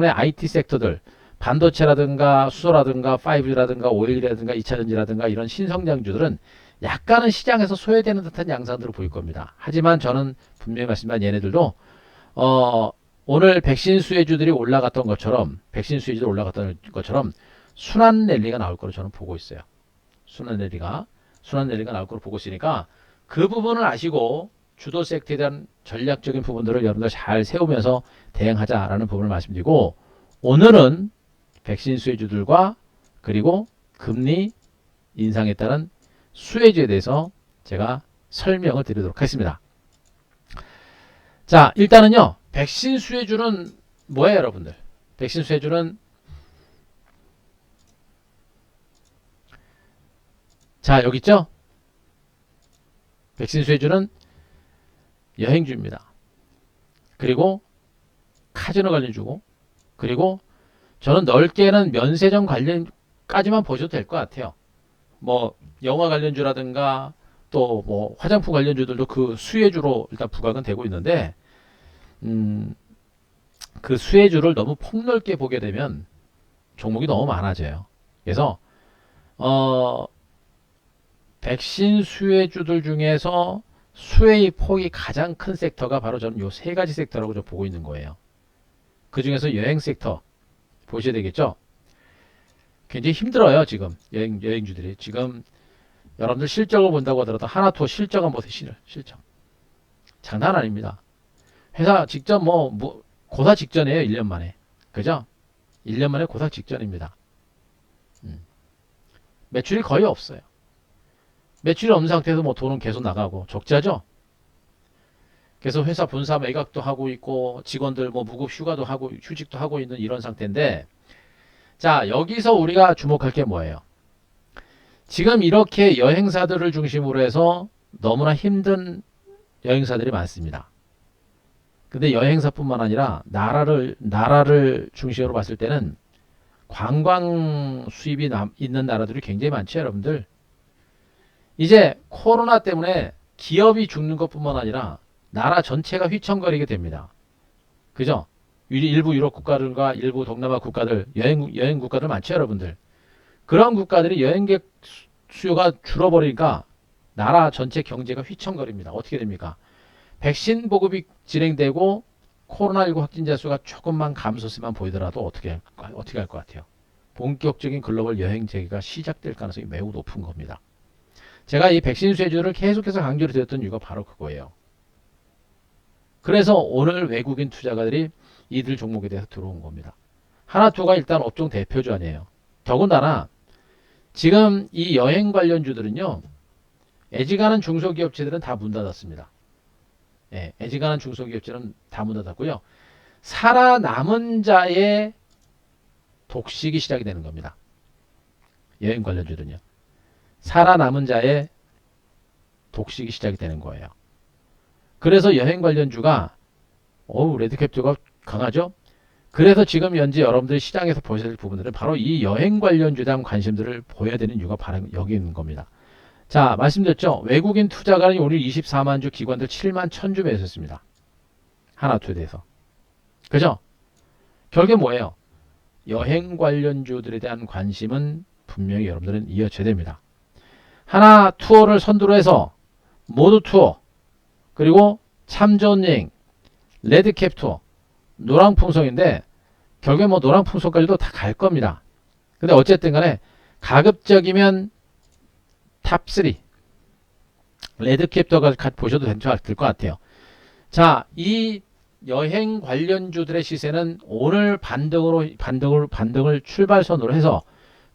IT 섹터들 반도체라든가 수소라든가 5G라든가 오일이라든가 2차전지라든가 이런 신성장주들은 약간은 시장에서 소외되는 듯한 양상들을 보일 겁니다. 하지만 저는 분명히 말씀드린 얘네들도 오늘 백신 수혜주들이 올라갔던 것처럼 순환 랠리가 나올 거로 저는 보고 있어요. 순환 랠리가 나올 거로 보고 있으니까 그 부분을 아시고 주도 섹터에 대한 전략적인 부분들을 여러분들 잘 세우면서 대응하자라는 부분을 말씀드리고 오늘은 백신 수혜주들과 그리고 금리 인상에 따른 수혜주에 대해서 제가 설명을 드리도록 하겠습니다. 자, 일단은요. 백신 수혜주는 뭐예요, 여러분들? 백신 수혜주는 자, 여기 있죠? 백신 수혜주는 여행주입니다. 그리고 카지노 관련주고 그리고 저는 넓게는 면세점 관련까지만 보셔도 될 것 같아요. 뭐 영화 관련주라든가 또 뭐 화장품 관련주들도 그 수혜주로 일단 부각은 되고 있는데 그 수혜주를 너무 폭넓게 보게 되면 종목이 너무 많아져요. 그래서 백신 수혜주들 중에서 수혜의 폭이 가장 큰 섹터가 바로 저는 요 세 가지 섹터라고 저 보고 있는 거예요. 그 중에서 여행 섹터 보셔야 되겠죠. 굉장히 힘들어요 지금 여행주들이. 지금 여러분들 실적을 본다고 하더라도 하나투어 실적 한번 보세요. 실적 장난 아닙니다. 회사 직전 뭐 고사 직전이에요. 1년 만에. 그죠? 1년 만에 고사 직전입니다. 매출이 거의 없어요. 매출이 없는 상태에서 뭐 돈은 계속 나가고 적자죠? 그래서 회사 분사 매각도 하고 있고 직원들 뭐 무급 휴가도 하고 휴직도 하고 있는 이런 상태인데, 자, 여기서 우리가 주목할 게 뭐예요? 지금 이렇게 여행사들을 중심으로 해서 너무나 힘든 여행사들이 많습니다. 근데 여행사뿐만 아니라 나라를 중심으로 봤을 때는 관광 수입이 있는 나라들이 굉장히 많죠, 여러분들. 이제 코로나 때문에 기업이 죽는 것뿐만 아니라 나라 전체가 휘청거리게 됩니다. 그죠? 일부 유럽 국가들과 일부 동남아 국가들, 여행 국가들 많죠, 여러분들. 그런 국가들이 여행객 수요가 줄어버리니까 나라 전체 경제가 휘청거립니다. 어떻게 됩니까? 백신 보급이 진행되고 코로나19 확진자 수가 조금만 감소세만 보이더라도 어떻게 할 것 같아요? 본격적인 글로벌 여행 재개가 시작될 가능성이 매우 높은 겁니다. 제가 이 백신 수혜주를 계속해서 강조를 드렸던 이유가 바로 그거예요. 그래서 오늘 외국인 투자가들이 이들 종목에 대해서 들어온 겁니다. 하나투어가 일단 업종 대표주 아니에요. 더군다나 지금 이 여행 관련주들은요, 애지간한 중소기업체들은 다 문 닫았습니다. 예, 애지간한 중소기업체는 다 문 닫았고요. 살아남은 자의 독식이 시작이 되는 겁니다. 여행 관련주들은요. 살아남은 자의 독식이 시작이 되는 거예요. 그래서 여행 관련주가 레드캡주가 강하죠. 그래서 지금 현재 여러분들이 시장에서 보셔야 될 부분들은 바로 이 여행 관련주에 대한 관심들을 보여야 되는 이유가 바로 여기 있는 겁니다. 자, 말씀드렸죠. 외국인 투자가는 오늘 24만 주, 기관들 7만 1000주 매수했습니다. 하나투에 대해서. 그죠? 결국에 뭐예요? 여행 관련주들에 대한 관심은 분명히 여러분들은 이어져야 됩니다. 하나투어를 선두로 해서 모두투어, 그리고 참전여행, 레드캡 투어, 노랑풍성인데 결국에 뭐 노랑풍성까지도 다 갈 겁니다. 근데 어쨌든 간에 가급적이면 탑3 레드캡 투어가 보셔도 될 것 같아요. 자, 이 여행 관련주들의 시세는 오늘 반등을 출발선으로 해서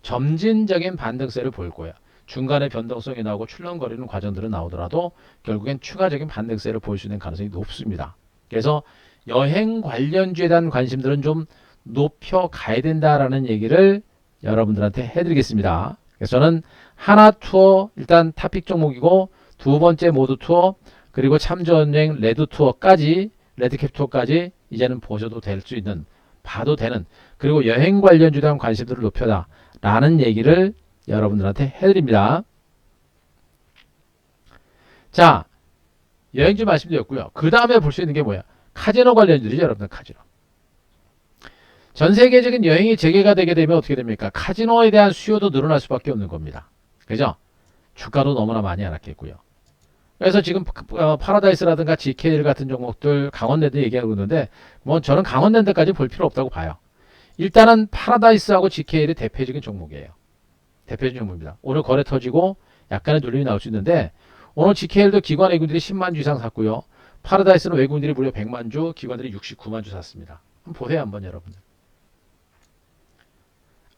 점진적인 반등세를 보일 거예요. 중간에 변동성이 나오고 출렁거리는 과정들은 나오더라도 결국엔 추가적인 반등세를 보일 수 있는 가능성이 높습니다. 그래서 여행 관련주에 대한 관심들은 좀 높여 가야 된다라는 얘기를 여러분들한테 해드리겠습니다. 그래서 저는 하나투어 일단 탑픽 종목이고, 두 번째 모두투어, 그리고 참전여행 레드캡 투어까지 이제는 보셔도 될 수 있는, 봐도 되는, 그리고 여행 관련주에 대한 관심들을 높여라 라는 얘기를 여러분들한테 해드립니다. 자, 여행주 말씀드렸고요. 그 다음에 볼 수 있는 게 뭐야? 카지노 관련주들이죠, 여러분들. 카지노. 전 세계적인 여행이 재개가 되게 되면 어떻게 됩니까? 카지노에 대한 수요도 늘어날 수밖에 없는 겁니다. 그죠? 주가도 너무나 많이 하락했고요. 그래서 지금 파라다이스라든가 GKL 같은 종목들, 강원랜드 얘기하고 있는데, 뭐 저는 강원랜드까지 볼 필요 없다고 봐요. 일단은 파라다이스하고 GKL이 대표적인 종목이에요. 대표적인 종목입니다. 오늘 거래 터지고 약간의 눌림이 나올 수 있는데, 오늘 GKL도 기관 외국인들이 10만 주 이상 샀고요. 파라다이스는 외국인들이 무려 100만 주, 기관들이 69만 주 샀습니다. 한번 보세요, 한번 여러분들.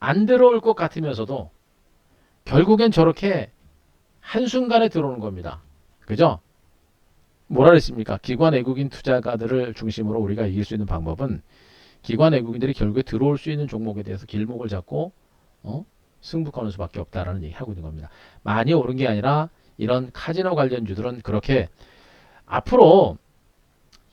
안 들어올 것 같으면서도 결국엔 저렇게 한순간에 들어오는 겁니다. 그죠? 뭐라 그랬습니까? 기관 외국인 투자가들을 중심으로 우리가 이길 수 있는 방법은 기관 외국인들이 결국에 들어올 수 있는 종목에 대해서 길목을 잡고 승부하는 수밖에 없다라는 얘기 하고 있는 겁니다. 많이 오른 게 아니라 이런 카지노 관련주들은 그렇게 앞으로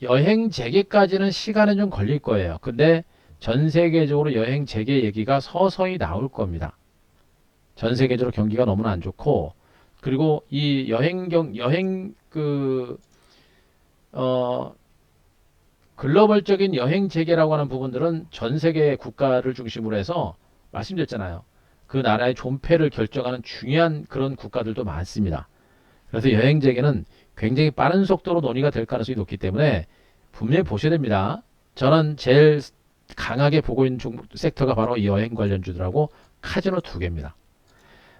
여행 재개까지는 시간은 좀 걸릴 거예요. 근데 전 세계적으로 여행 재개 얘기가 서서히 나올 겁니다. 전 세계적으로 경기가 너무나 안 좋고, 그리고 이 글로벌적인 여행 재개라고 하는 부분들은 전 세계 국가를 중심으로 해서 말씀드렸잖아요. 그 나라의 존폐를 결정하는 중요한 그런 국가들도 많습니다. 그래서 여행재개는 굉장히 빠른 속도로 논의가 될 가능성이 높기 때문에 분명히 보셔야 됩니다. 저는 제일 강하게 보고 있는 섹터가 바로 이 여행 관련주들하고 카지노 두 개입니다.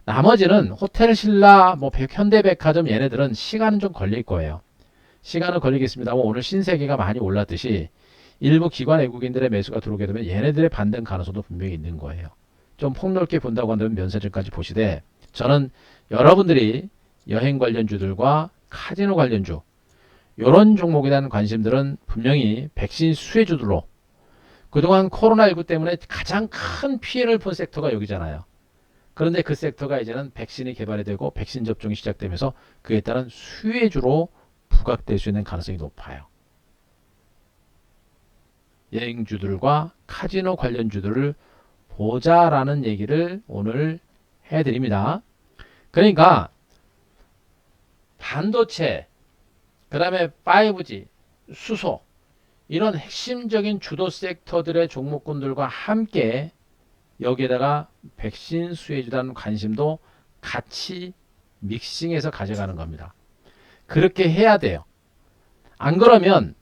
나머지는 호텔 신라, 뭐 현대백화점 얘네들은 시간은 좀 걸릴 거예요. 시간은 걸리겠습니다만 오늘 신세계가 많이 올랐듯이 일부 기관 외국인들의 매수가 들어오게 되면 얘네들의 반등 가능성도 분명히 있는 거예요. 좀 폭넓게 본다고 한다면 면세점까지 보시되 저는 여러분들이 여행 관련주들과 카지노 관련주 이런 종목에 대한 관심들은 분명히 백신 수혜주들로 그동안 코로나19 때문에 가장 큰 피해를 본 섹터가 여기잖아요. 그런데 그 섹터가 이제는 백신이 개발이 되고 백신 접종이 시작되면서 그에 따른 수혜주로 부각될 수 있는 가능성이 높아요. 여행주들과 카지노 관련주들을 보자라는 얘기를 오늘 해드립니다. 그러니까 반도체, 그 다음에 5G, 수소 이런 핵심적인 주도 섹터들의 종목군들과 함께 여기에다가 백신 수혜주라는 관심도 같이 믹싱해서 가져가는 겁니다. 그렇게 해야 돼요. 안 그러면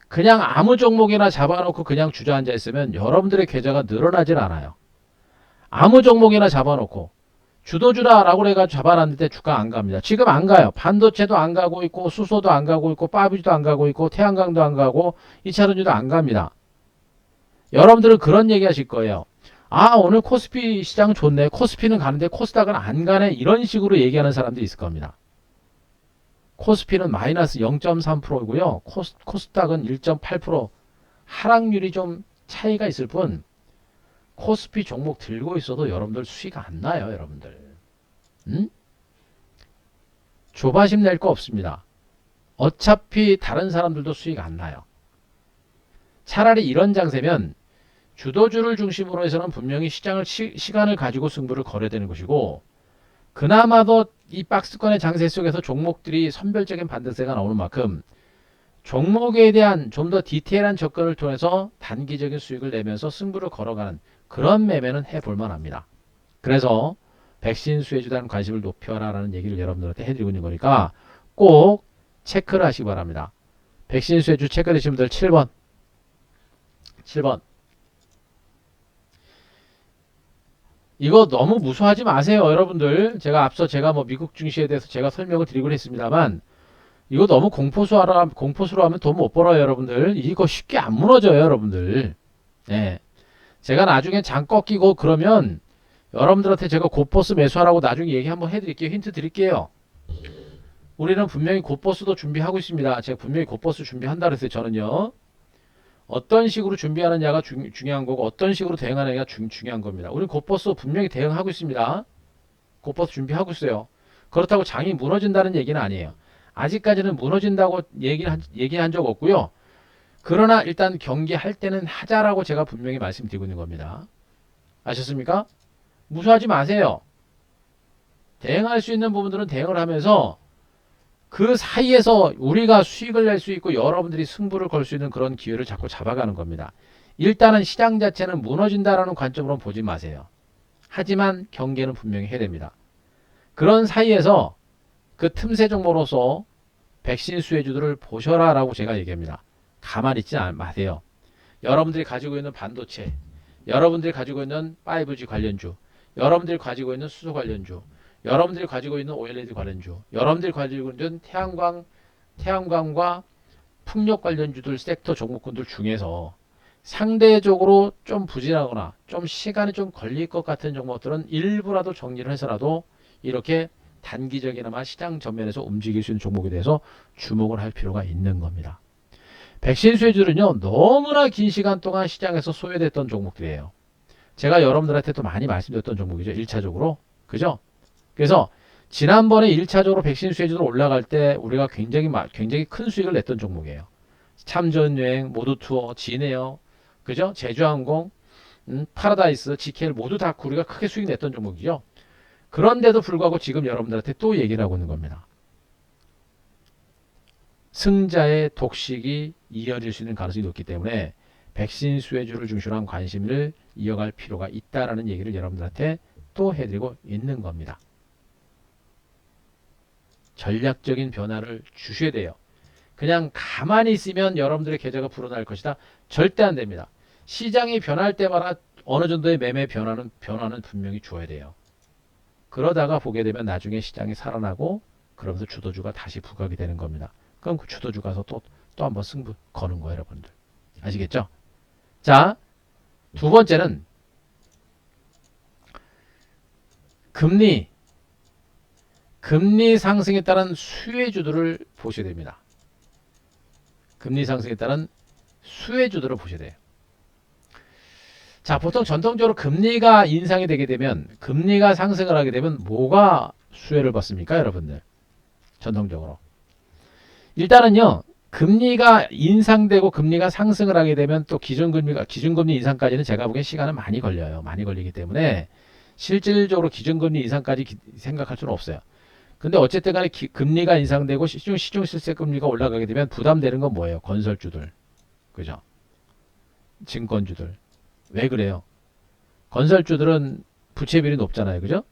그냥 아무 종목이나 잡아놓고 그냥 주저앉아 있으면 여러분들의 계좌가 늘어나질 않아요. 아무 종목이나 잡아놓고 주도주다라고 해가지고 잡아놨는데 주가 안 갑니다. 지금 안 가요. 반도체도 안 가고 있고 수소도 안 가고 있고 빠비도 안 가고 있고 태양광도 안 가고 2차전지도 안 갑니다. 여러분들은 그런 얘기 하실 거예요. 아, 오늘 코스피 시장 좋네. 코스피는 가는데 코스닥은 안 가네. 이런 식으로 얘기하는 사람도 있을 겁니다. 코스피는 마이너스 0.3%이고요. 코스닥은 1.8% 하락률이 좀 차이가 있을 뿐 코스피 종목 들고 있어도 여러분들 수익 안 나요. 여러분들. 조바심 낼 거 없습니다. 어차피 다른 사람들도 수익 안 나요. 차라리 이런 장세면 주도주를 중심으로 해서는 분명히 시간을 가지고 승부를 걸어야 되는 것이고 그나마도 이 박스권의 장세 속에서 종목들이 선별적인 반등세가 나오는 만큼 종목에 대한 좀 더 디테일한 접근을 통해서 단기적인 수익을 내면서 승부를 걸어가는 그런 매매는 해볼 만합니다. 그래서 백신 수혜주에 대한 관심을 높여라라는 얘기를 여러분들한테 해드리고 있는 거니까 꼭 체크를 하시기 바랍니다. 백신 수혜주 체크되신 분들 7번 7번 이거 너무 무서워하지 마세요. 여러분들 제가 앞서 뭐 미국 증시에 대해서 제가 설명을 드리곤 했습니다만 이거 너무 공포수로 하면 돈 못 벌어요. 여러분들 이거 쉽게 안 무너져요. 여러분들 네. 제가 나중에 장 꺾이고 그러면 여러분들한테 제가 곧버스 매수하라고 나중에 얘기 한번 해드릴게요. 힌트 드릴게요. 우리는 분명히 곧버스도 준비하고 있습니다. 제가 분명히 곧버스 준비한다 그랬어요. 저는요. 어떤 식으로 준비하느냐가 중요한 거고 어떤 식으로 대응하느냐가 중요한 겁니다. 우리는 곧버스 분명히 대응하고 있습니다. 곧버스 준비하고 있어요. 그렇다고 장이 무너진다는 얘기는 아니에요. 아직까지는 무너진다고 얘기한 적 없고요. 그러나 일단 경기할 때는 하자라고 제가 분명히 말씀드리고 있는 겁니다. 아셨습니까? 무서워하지 마세요. 대응할 수 있는 부분들은 대응을 하면서 그 사이에서 우리가 수익을 낼 수 있고 여러분들이 승부를 걸 수 있는 그런 기회를 자꾸 잡아가는 겁니다. 일단은 시장 자체는 무너진다라는 관점으로 보지 마세요. 하지만 경계는 분명히 해야 됩니다. 그런 사이에서 그 틈새 종목으로서 백신 수혜주들을 보셔라 라고 제가 얘기합니다. 가만히 있지 마세요. 여러분들이 가지고 있는 반도체, 여러분들이 가지고 있는 5G 관련주, 여러분들이 가지고 있는 수소 관련주, 여러분들이 가지고 있는 OLED 관련주, 여러분들이 가지고 있는 태양광과 풍력 관련주들 섹터 종목군들 중에서 상대적으로 좀 부진하거나 좀 시간이 좀 걸릴 것 같은 종목들은 일부라도 정리를 해서라도 이렇게 단기적이나마 시장 전면에서 움직일 수 있는 종목에 대해서 주목을 할 필요가 있는 겁니다. 백신 수혜주는요 너무나 긴 시간 동안 시장에서 소외됐던 종목들이에요. 제가 여러분들한테도 많이 말씀드렸던 종목이죠. 1차적으로 그죠? 그래서 지난번에 1차적으로 백신 수혜주로 올라갈 때 우리가 굉장히 큰 수익을 냈던 종목이에요. 참전여행, 모두투어, 진에어, 그죠? 제주항공, 파라다이스, GKL 모두 다 우리가 크게 수익 냈던 종목이죠. 그런데도 불구하고 지금 여러분들한테 또 얘기를 하고 있는 겁니다. 승자의 독식이 이어질 수 있는 가능성이 높기 때문에 백신 수혜주를 중심으로 한 관심을 이어갈 필요가 있다라는 얘기를 여러분들한테 시도도 해드리고 있는 겁니다. 전략적인 변화를 주셔야 돼요. 그냥 가만히 있으면 여러분들의 계좌가 불어날 것이다. 절대 안 됩니다. 시장이 변할 때마다 어느 정도의 매매 변화는 분명히 줘야 돼요. 그러다가 보게 되면 나중에 시장이 살아나고 그러면서 주도주가 다시 부각이 되는 겁니다. 그럼 그 주도주 가서 또 한번 승부 거는 거예요, 여러분들. 아시겠죠? 자, 두 번째는 금리 상승에 따른 수혜주들을 보셔야 됩니다. 금리 상승에 따른 수혜주들을 보셔야 돼요. 자, 보통 전통적으로 금리가 인상이 되게 되면, 금리가 상승을 하게 되면 뭐가 수혜를 받습니까, 여러분들? 전통적으로. 일단은요, 금리가 인상되고 금리가 상승을 하게 되면 또 기준금리 인상까지는 제가 보기엔 시간은 많이 걸려요. 많이 걸리기 때문에 실질적으로 기준금리 인상까지 생각할 수는 없어요. 근데 어쨌든 간에 금리가 인상되고 시중 실세 금리가 올라가게 되면 부담되는 건 뭐예요? 건설주들. 그죠? 증권주들. 왜 그래요? 건설주들은 부채비율이 높잖아요. 그죠?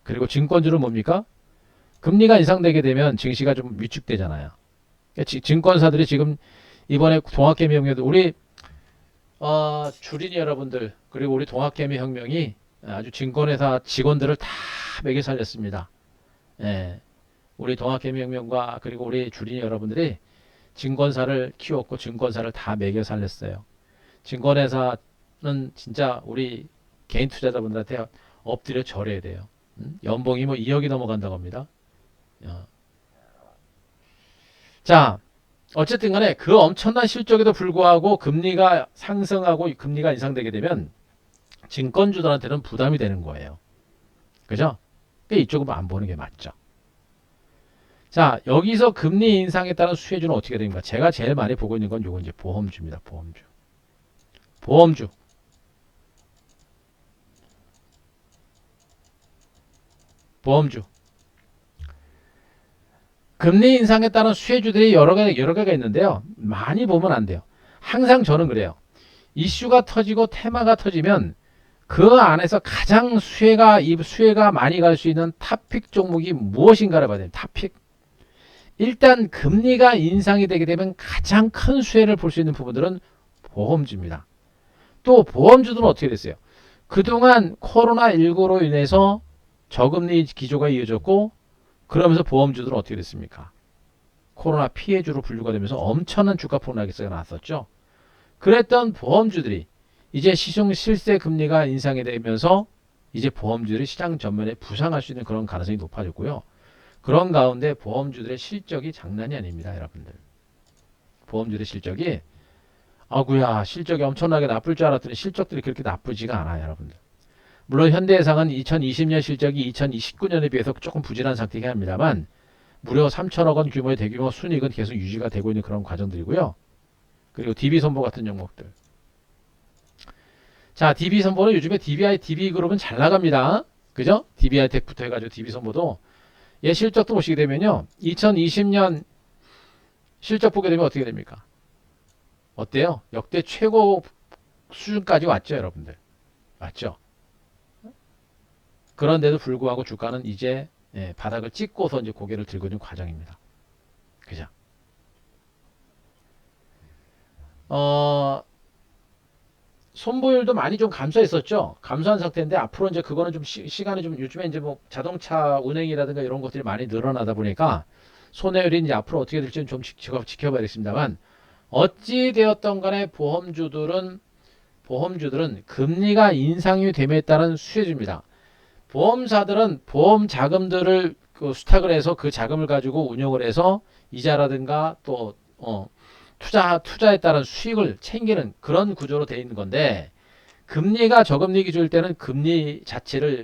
그리고 증권주는 뭡니까? 금리가 인상되게 되면 증시가 좀 위축되잖아요. 증권사들이 지금 이번에 동학개미혁명도 우리 주린이 여러분들 그리고 우리 동학개미혁명이 아주 증권회사 직원들을 다 먹여 살렸습니다. 예, 우리 동학개미혁명과 그리고 우리 주린이 여러분들이 증권사를 키웠고 증권사를 다 먹여 살렸어요. 증권회사는 진짜 우리 개인 투자자분들한테 엎드려 절해야 돼요. 연봉이 뭐 2억이 넘어간다고 합니다. 자, 어쨌든 간에 그 엄청난 실적에도 불구하고 금리가 상승하고 금리가 인상되게 되면 증권주들한테는 부담이 되는 거예요. 그죠? 그러니까 이쪽은 안 보는 게 맞죠. 자, 여기서 금리 인상에 따른 수혜주는 어떻게 됩니까? 제가 제일 많이 보고 있는 건 요거 이제 보험주입니다. 보험주. 금리 인상에 따른 수혜주들이 여러 개가 있는데요. 많이 보면 안 돼요. 항상 저는 그래요. 이슈가 터지고 테마가 터지면 그 안에서 가장 수혜가 많이 갈 수 있는 탑픽 종목이 무엇인가를 봐야 돼요. 탑픽. 일단 금리가 인상이 되게 되면 가장 큰 수혜를 볼 수 있는 부분들은 보험주입니다. 또 보험주들은 어떻게 됐어요? 그동안 코로나19로 인해서 저금리 기조가 이어졌고 그러면서 보험주들은 어떻게 됐습니까? 코로나 피해주로 분류가 되면서 엄청난 주가 폭락세가 나왔었죠. 그랬던 보험주들이 이제 시중 실세 금리가 인상이 되면서 이제 보험주들이 시장 전면에 부상할 수 있는 그런 가능성이 높아졌고요. 그런 가운데 보험주들의 실적이 장난이 아닙니다, 여러분들. 보험주들의 실적이 실적이 엄청나게 나쁠 줄 알았더니 실적들이 그렇게 나쁘지가 않아요, 여러분들. 물론 현대해상은 2020년 실적이 2029년에 비해서 조금 부진한 상태이긴 합니다만 무려 3천억 원 규모의 대규모 순이익은 계속 유지가 되고 있는 그런 과정들이고요. 그리고 DB손보 같은 종목들. 자, DB손보는 요즘에 DB그룹은 잘 나갑니다. 그죠? DB하이텍부터 해가지고 DB손보도 얘 실적도 보시게 되면요. 2020년 실적 보게 되면 어떻게 됩니까? 어때요? 역대 최고 수준까지 왔죠, 여러분들. 맞죠? 그런데도 불구하고 주가는 이제 바닥을 찍고서 이제 고개를 들고 있는 과정입니다. 그죠? 손보율도 많이 좀 감소했었죠. 감소한 상태인데 앞으로 이제 그거는 좀 시간이 좀 요즘에 이제 뭐 자동차 운행이라든가 이런 것들이 많이 늘어나다 보니까 손해율이 이제 앞으로 어떻게 될지는 좀 지켜봐야겠습니다만 어찌 되었던 간에 보험주들은 금리가 인상이 됨에 따른 수혜주입니다. 보험사들은 보험 자금들을 수탁을 해서 그 자금을 가지고 운용을 해서 이자라든가 또 투자에 따른 수익을 챙기는 그런 구조로 되어 있는 건데 금리가 저금리 기조일 때는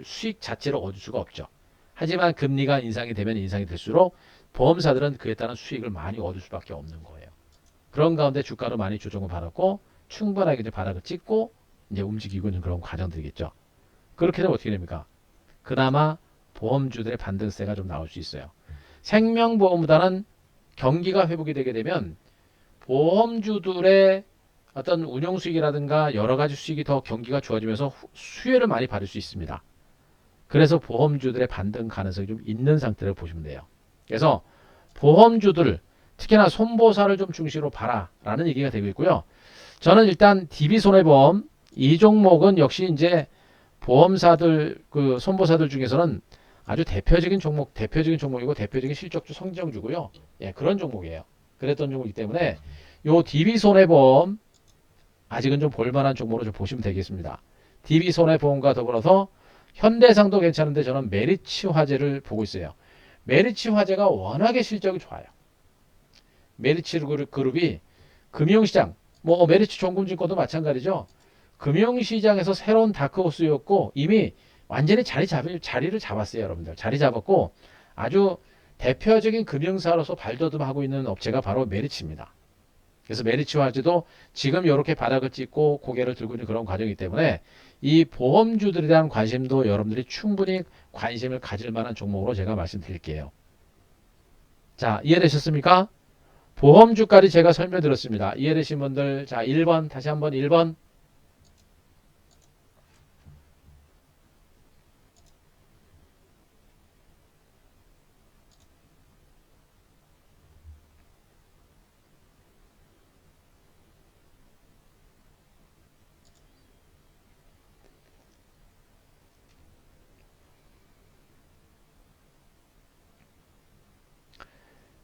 수익 자체를 얻을 수가 없죠. 하지만 금리가 인상이 되면 인상이 될수록 보험사들은 그에 따른 수익을 많이 얻을 수밖에 없는 거예요. 그런 가운데 주가로 많이 조정을 받았고 충분하게 이제 바닥을 찍고 이제 움직이고 있는 그런 과정들이겠죠. 그렇게 되면 어떻게 됩니까? 그나마 보험주들의 반등세가 좀 나올 수 있어요. 생명보험보다는 경기가 회복이 되게 되면 보험주들의 어떤 운용 수익이라든가 여러 가지 수익이 더 경기가 좋아지면서 수혜를 많이 받을 수 있습니다. 그래서 보험주들의 반등 가능성이 좀 있는 상태를 보시면 돼요. 그래서 보험주들 특히나 손보사를 좀 중심으로 봐라라는 얘기가 되고 있고요. 저는 일단 DB손해보험 이 종목은 역시 이제 보험사들 그 손보사들 중에서는 아주 대표적인 종목이고 대표적인 실적주 성장주고요. 예, 그런 종목이에요. 그랬던 종목이기 때문에 요 DB손해보험 아직은 좀 볼만한 종목으로 좀 보시면 되겠습니다. DB손해보험과 더불어서 현대상도 괜찮은데 저는 메리츠화재를 보고 있어요. 메리츠화재가 워낙에 실적이 좋아요. 메리츠 그룹이 금융시장, 뭐 메리츠 종금증권도 마찬가지죠. 금융시장에서 새로운 다크호스였고 이미 완전히 자리를 잡았어요, 여러분들. 자리 잡았고 아주 대표적인 금융사로서 발돋움하고 있는 업체가 바로 메리츠입니다. 그래서 메리츠화재도 지금 이렇게 바닥을 찍고 고개를 들고 있는 그런 과정이기 때문에 이 보험주들에 대한 관심도 여러분들이 충분히 관심을 가질 만한 종목으로 제가 말씀드릴게요. 자, 이해되셨습니까? 보험주까지 제가 설명드렸습니다. 이해되신 분들, 자, 1번, 다시 한번 1번.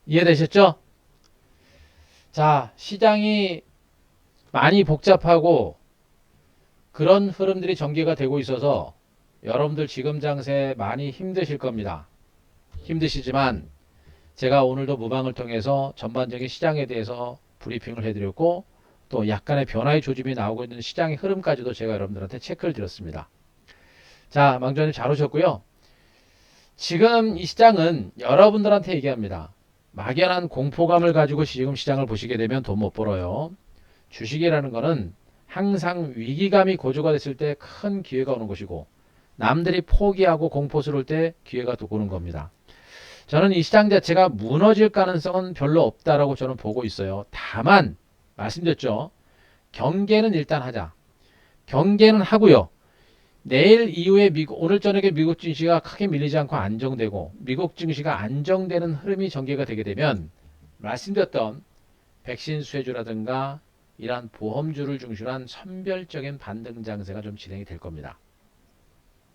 이해되셨죠? 자, 시장이 많이 복잡하고 그런 흐름들이 전개가 되고 있어서 여러분들 지금 장세 많이 힘드실 겁니다. 힘드시지만 제가 오늘도 무방을 통해서 전반적인 시장에 대해서 브리핑을 해드렸고 또 약간의 변화의 조짐이 나오고 있는 시장의 흐름까지도 제가 여러분들한테 체크를 드렸습니다. 자, 망조님 잘 오셨고요. 지금 이 시장은 여러분들한테 얘기합니다. 막연한 공포감을 가지고 지금 시장을 보시게 되면 돈 못 벌어요. 주식이라는 거는 항상 위기감이 고조가 됐을 때 큰 기회가 오는 것이고 남들이 포기하고 공포스러울 때 기회가 또 오는 겁니다. 저는 이 시장 자체가 무너질 가능성은 별로 없다라고 저는 보고 있어요. 다만 말씀드렸죠. 경계는 일단 하자. 경계는 하고요. 내일 이후에 오늘 저녁에 미국 증시가 크게 밀리지 않고 안정되고 미국 증시가 안정되는 흐름이 전개가 되게 되면 말씀드렸던 백신 수혜주라든가 이러한 보험주를 중심으로 한 선별적인 반등 장세가 좀 진행이 될 겁니다.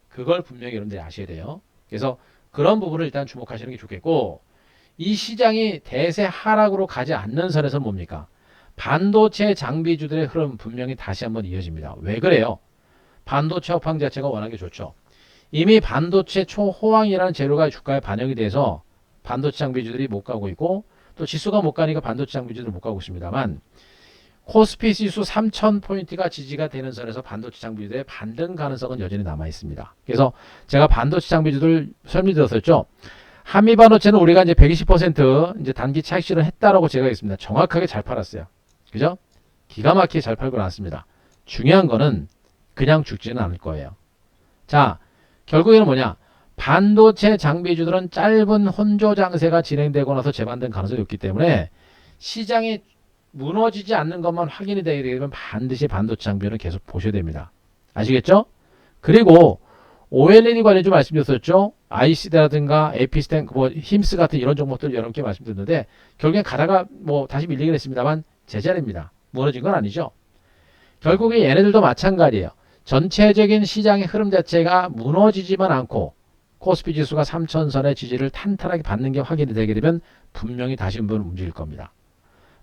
그걸 분명히 여러분들이 아셔야 돼요. 그래서 그런 부분을 일단 주목하시는 게 좋겠고 이 시장이 대세 하락으로 가지 않는 선에서 뭡니까? 반도체 장비주들의 흐름 분명히 다시 한번 이어집니다. 왜 그래요? 반도체 업황 자체가 워낙에 좋죠. 이미 반도체 초호황이라는 재료가 주가에 반영이 돼서 반도체 장비주들이 못 가고 있고 또 지수가 못 가니까 반도체 장비주들 못 가고 있습니다만 코스피 지수 3000포인트가 지지가 되는 선에서 반도체 장비주들의 반등 가능성은 여전히 남아 있습니다. 그래서 제가 반도체 장비주들 설명드렸었죠. 한미반도체는 우리가 이제 120% 이제 단기 차익 실현했다라고 제가 했습니다. 정확하게 잘 팔았어요. 그죠? 기가 막히게 잘 팔고 나왔습니다. 중요한 거는 그냥 죽지는 않을 거예요. 자, 결국에는 뭐냐? 반도체 장비주들은 짧은 혼조 장세가 진행되고 나서 재반등 가능성이 없기 때문에 시장이 무너지지 않는 것만 확인이 되게 되면 반드시 반도체 장비는 계속 보셔야 됩니다. 아시겠죠? 그리고 OLED 관련 좀 말씀드렸었죠. ICD라든가 에피스텐, 뭐 힘스 같은 이런 종목들 여러분께 말씀드렸는데 결국엔 가다가 뭐 다시 밀리긴 했습니다만 제자리입니다. 무너진 건 아니죠. 결국에 얘네들도 마찬가지예요. 전체적인 시장의 흐름 자체가 무너지지만 않고 코스피 지수가 3000선의 지지를 탄탄하게 받는 게 확인이 되게 되면 분명히 다시 한번 움직일 겁니다.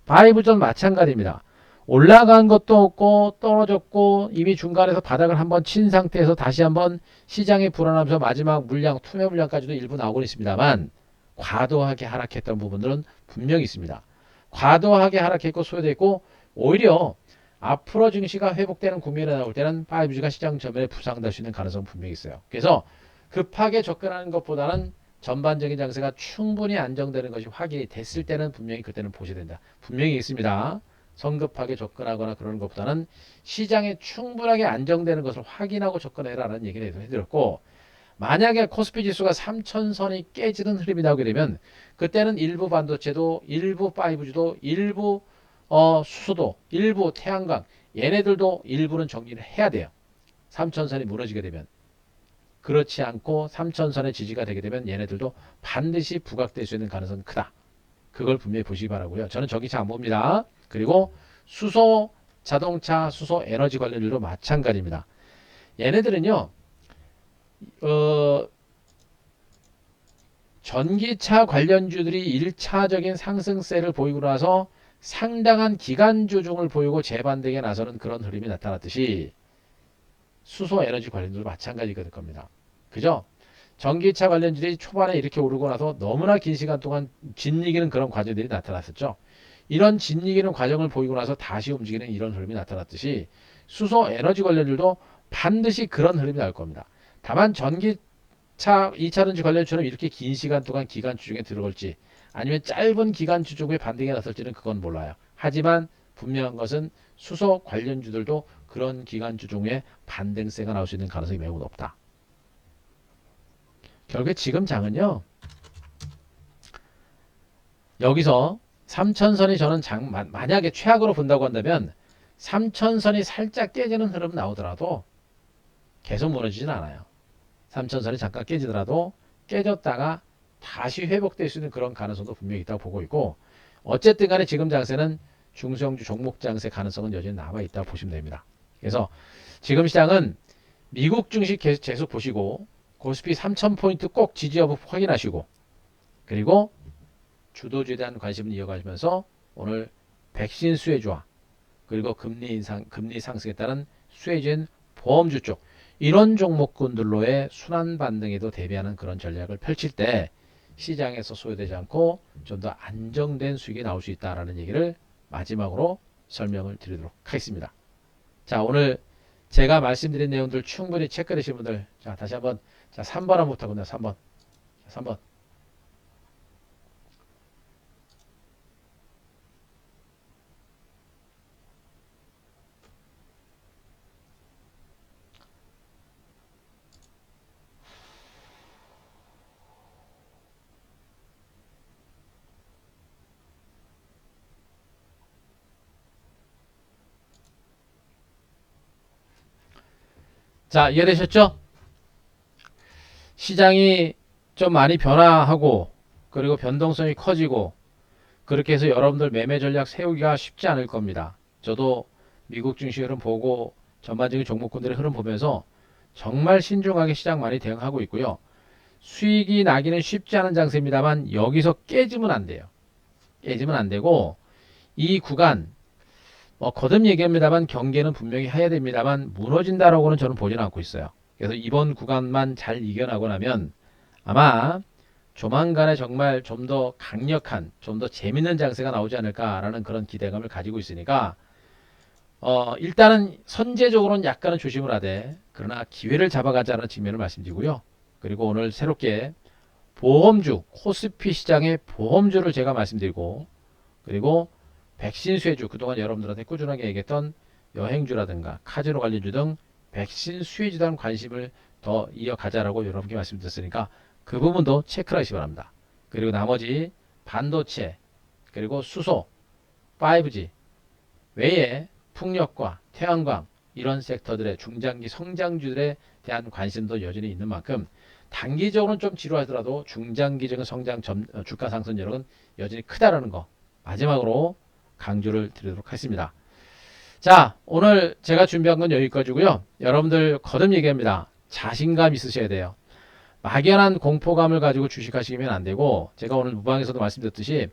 바이브전 마찬가지입니다. 올라간 것도 없고 떨어졌고 이미 중간에서 바닥을 한번 친 상태에서 다시 한번 시장이 불안하면서 마지막 물량, 투매 물량까지도 일부 나오고 있습니다만 과도하게 하락했던 부분들은 분명히 있습니다. 과도하게 하락했고 소요됐고 오히려 앞으로 증시가 회복되는 국면에 나올 때는 5G가 시장 전면에 부상될 수 있는 가능성은 분명히 있어요. 그래서 급하게 접근하는 것보다는 전반적인 장세가 충분히 안정되는 것이 확인이 됐을 때는 분명히 그때는 보셔야 된다. 분명히 있습니다. 성급하게 접근하거나 그러는 것보다는 시장에 충분하게 안정되는 것을 확인하고 접근해라라는 얘기를 해드렸고 만약에 코스피 지수가 3000선이 깨지는 흐름이 나오게 되면 그때는 일부 반도체도 일부 5G도 일부 수소도 일부 태양광 얘네들도 일부는 정리를 해야 돼요. 3000선이 무너지게 되면 그렇지 않고 3천선의 지지가 되게 되면 얘네들도 반드시 부각될 수 있는 가능성은 크다. 그걸 분명히 보시기 바라고요. 저는 전기차 안 봅니다. 그리고 수소 자동차, 수소 에너지 관련주도 마찬가지입니다. 얘네들은요, 어, 전기차 관련주들이 1차적인 상승세를 보이고 나서 상당한 기간 조정을 보이고 재반등에 나서는 그런 흐름이 나타났듯이 수소 에너지 관련주도 마찬가지가 될 겁니다. 그죠? 전기차 관련주들이 초반에 이렇게 오르고 나서 너무나 긴 시간 동안 진이기는 그런 과정들이 나타났었죠. 이런 진이기는 과정을 보이고 나서 다시 움직이는 이런 흐름이 나타났듯이 수소 에너지 관련주도 반드시 그런 흐름이 나올 겁니다. 다만 전기차 2차전지 관련주처럼 이렇게 긴 시간 동안 기간주 중에 들어올지 아니면 짧은 기간주 쪽에 반등이 났을지는 그건 몰라요. 하지만 분명한 것은 수소 관련주들도 그런 기간주 중에 반등세가 나올 수 있는 가능성이 매우 높다. 결국에 지금 장은요. 여기서 3천선이 저는 만약에 최악으로 본다고 한다면 3천선이 살짝 깨지는 흐름 나오더라도 계속 무너지진 않아요. 3천선이 잠깐 깨지더라도 깨졌다가 다시 회복될 수 있는 그런 가능성도 분명히 있다고 보고 있고 어쨌든 간에 지금 장세는 중소형주 종목 장세 가능성은 여전히 남아있다고 보시면 됩니다. 그래서 지금 시장은 미국 증시 계속 보시고 코스피 3000포인트 꼭 지지 여부 확인하시고 그리고 주도주에 대한 관심을 이어가시면서 오늘 백신 수혜주와 그리고 금리 상승에 따른 수혜주인 보험주 쪽 이런 종목군들로의 순환 반등에도 대비하는 그런 전략을 펼칠 때 시장에서 소요되지 않고 좀 더 안정된 수익이 나올 수 있다라는 얘기를 마지막으로 설명을 드리도록 하겠습니다. 자, 오늘 제가 말씀드린 내용들 충분히 체크되신 분들 자 다시 한번 자 3번 한번부터 보네요. 3번 3번 자 이해되셨죠? 시장이 좀 많이 변화하고 그리고 변동성이 커지고 그렇게 해서 여러분들 매매 전략 세우기가 쉽지 않을 겁니다. 저도 미국 증시 흐름 보고 전반적인 종목군들의 흐름 보면서 정말 신중하게 시장 많이 대응하고 있고요. 수익이 나기는 쉽지 않은 장세입니다만 여기서 깨지면 안 돼요. 깨지면 안 되고 이 구간 거듭 얘기합니다만 경계는 분명히 해야 됩니다만 무너진다라고는 저는 보지는 않고 있어요. 그래서 이번 구간만 잘 이겨나고 나면 아마 조만간에 정말 좀 더 강력한, 좀 더 재밌는 장세가 나오지 않을까라는 그런 기대감을 가지고 있으니까 일단은 선제적으로는 약간은 조심을 하되 그러나 기회를 잡아가자는 측면을 말씀드리고요. 그리고 오늘 새롭게 보험주, 코스피 시장의 보험주를 제가 말씀드리고 그리고 백신 수혜주, 그동안 여러분들한테 꾸준하게 얘기했던 여행주라든가 카지노 관련주 등 백신 수혜주에 대한 관심을 더 이어가자라고 여러분께 말씀드렸으니까 그 부분도 체크를 하시기 바랍니다. 그리고 나머지 반도체, 그리고 수소, 5G 외에 풍력과 태양광 이런 섹터들의 중장기 성장주들에 대한 관심도 여전히 있는 만큼 단기적으로는 좀 지루하더라도 중장기적인 성장 주가 상승 여력은 여전히 크다라는 거 마지막으로 강조를 드리도록 하겠습니다. 자, 오늘 제가 준비한 건 여기까지고요. 여러분들 거듭 얘기합니다. 자신감 있으셔야 돼요. 막연한 공포감을 가지고 주식하시면 안 되고 제가 오늘 무방에서도 말씀드렸듯이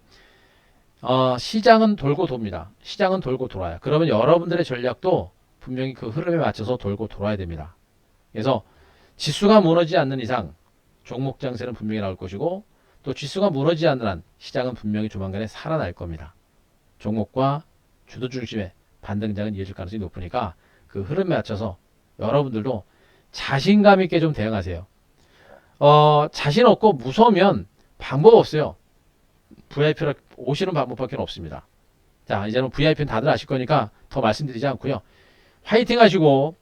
시장은 돌고 돕니다. 시장은 돌고 돌아요. 그러면 여러분들의 전략도 분명히 그 흐름에 맞춰서 돌고 돌아야 됩니다. 그래서 지수가 무너지지 않는 이상 종목 장세는 분명히 나올 것이고 또 지수가 무너지지 않는 한 시장은 분명히 조만간에 살아날 겁니다. 종목과 주도 중심의 반등장은 이어질 가능성이 높으니까 그 흐름에 맞춰서 여러분들도 자신감 있게 좀 대응하세요. 자신 없고 무서우면 방법 없어요. VIP로 오시는 방법밖에 없습니다. 자, 이제는 VIP는 다들 아실 거니까 더 말씀드리지 않고요. 화이팅 하시고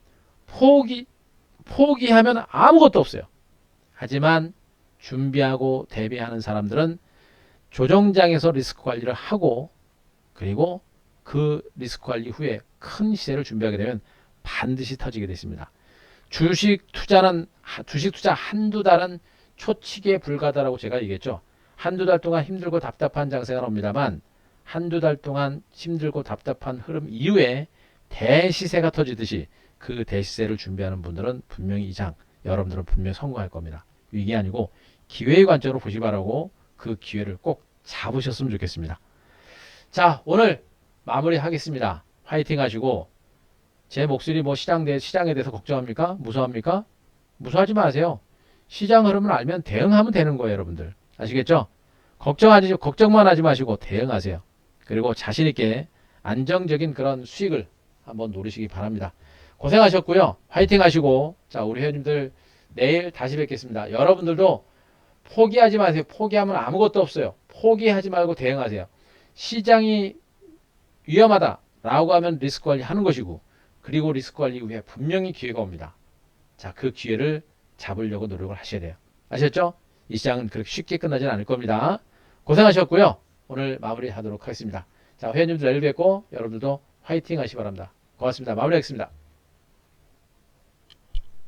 포기하면 아무것도 없어요. 하지만 준비하고 대비하는 사람들은 조정장에서 리스크 관리를 하고 그리고 그 리스크 관리 후에 큰 시세를 준비하게 되면 반드시 터지게 되어 있습니다. 주식 투자 한두 달은 초치기에 불과하다라고 제가 얘기했죠. 한두 달 동안 힘들고 답답한 장세가 나옵니다만 한두 달 동안 힘들고 답답한 흐름 이후에 대시세가 터지듯이 그 대시세를 준비하는 분들은 분명히 이장, 여러분들은 분명히 성공할 겁니다. 위기 아니고 기회의 관점으로 보시 바라고 그 기회를 꼭 잡으셨으면 좋겠습니다. 자, 오늘 마무리하겠습니다. 화이팅 하시고 제 목소리 뭐 시장에 대해서 걱정합니까? 무서워합니까? 무서워하지 마세요. 시장 흐름을 알면 대응하면 되는 거예요, 여러분들. 아시겠죠? 걱정만 하지 마시고 대응하세요. 그리고 자신 있게 안정적인 그런 수익을 한번 노리시기 바랍니다. 고생하셨고요. 화이팅 하시고 자, 우리 회원님들 내일 다시 뵙겠습니다. 여러분들도 포기하지 마세요. 포기하면 아무것도 없어요. 포기하지 말고 대응하세요. 시장이 위험하다라고 하면 리스크 관리 하는 것이고 그리고 리스크 관리 이후에 분명히 기회가 옵니다. 자, 그 기회를 잡으려고 노력을 하셔야 돼요. 아셨죠? 이 시장은 그렇게 쉽게 끝나지는 않을 겁니다. 고생하셨고요. 오늘 마무리하도록 하겠습니다. 자, 회원님들 내일 뵙고 여러분들도 화이팅 하시기 바랍니다. 고맙습니다. 마무리하겠습니다.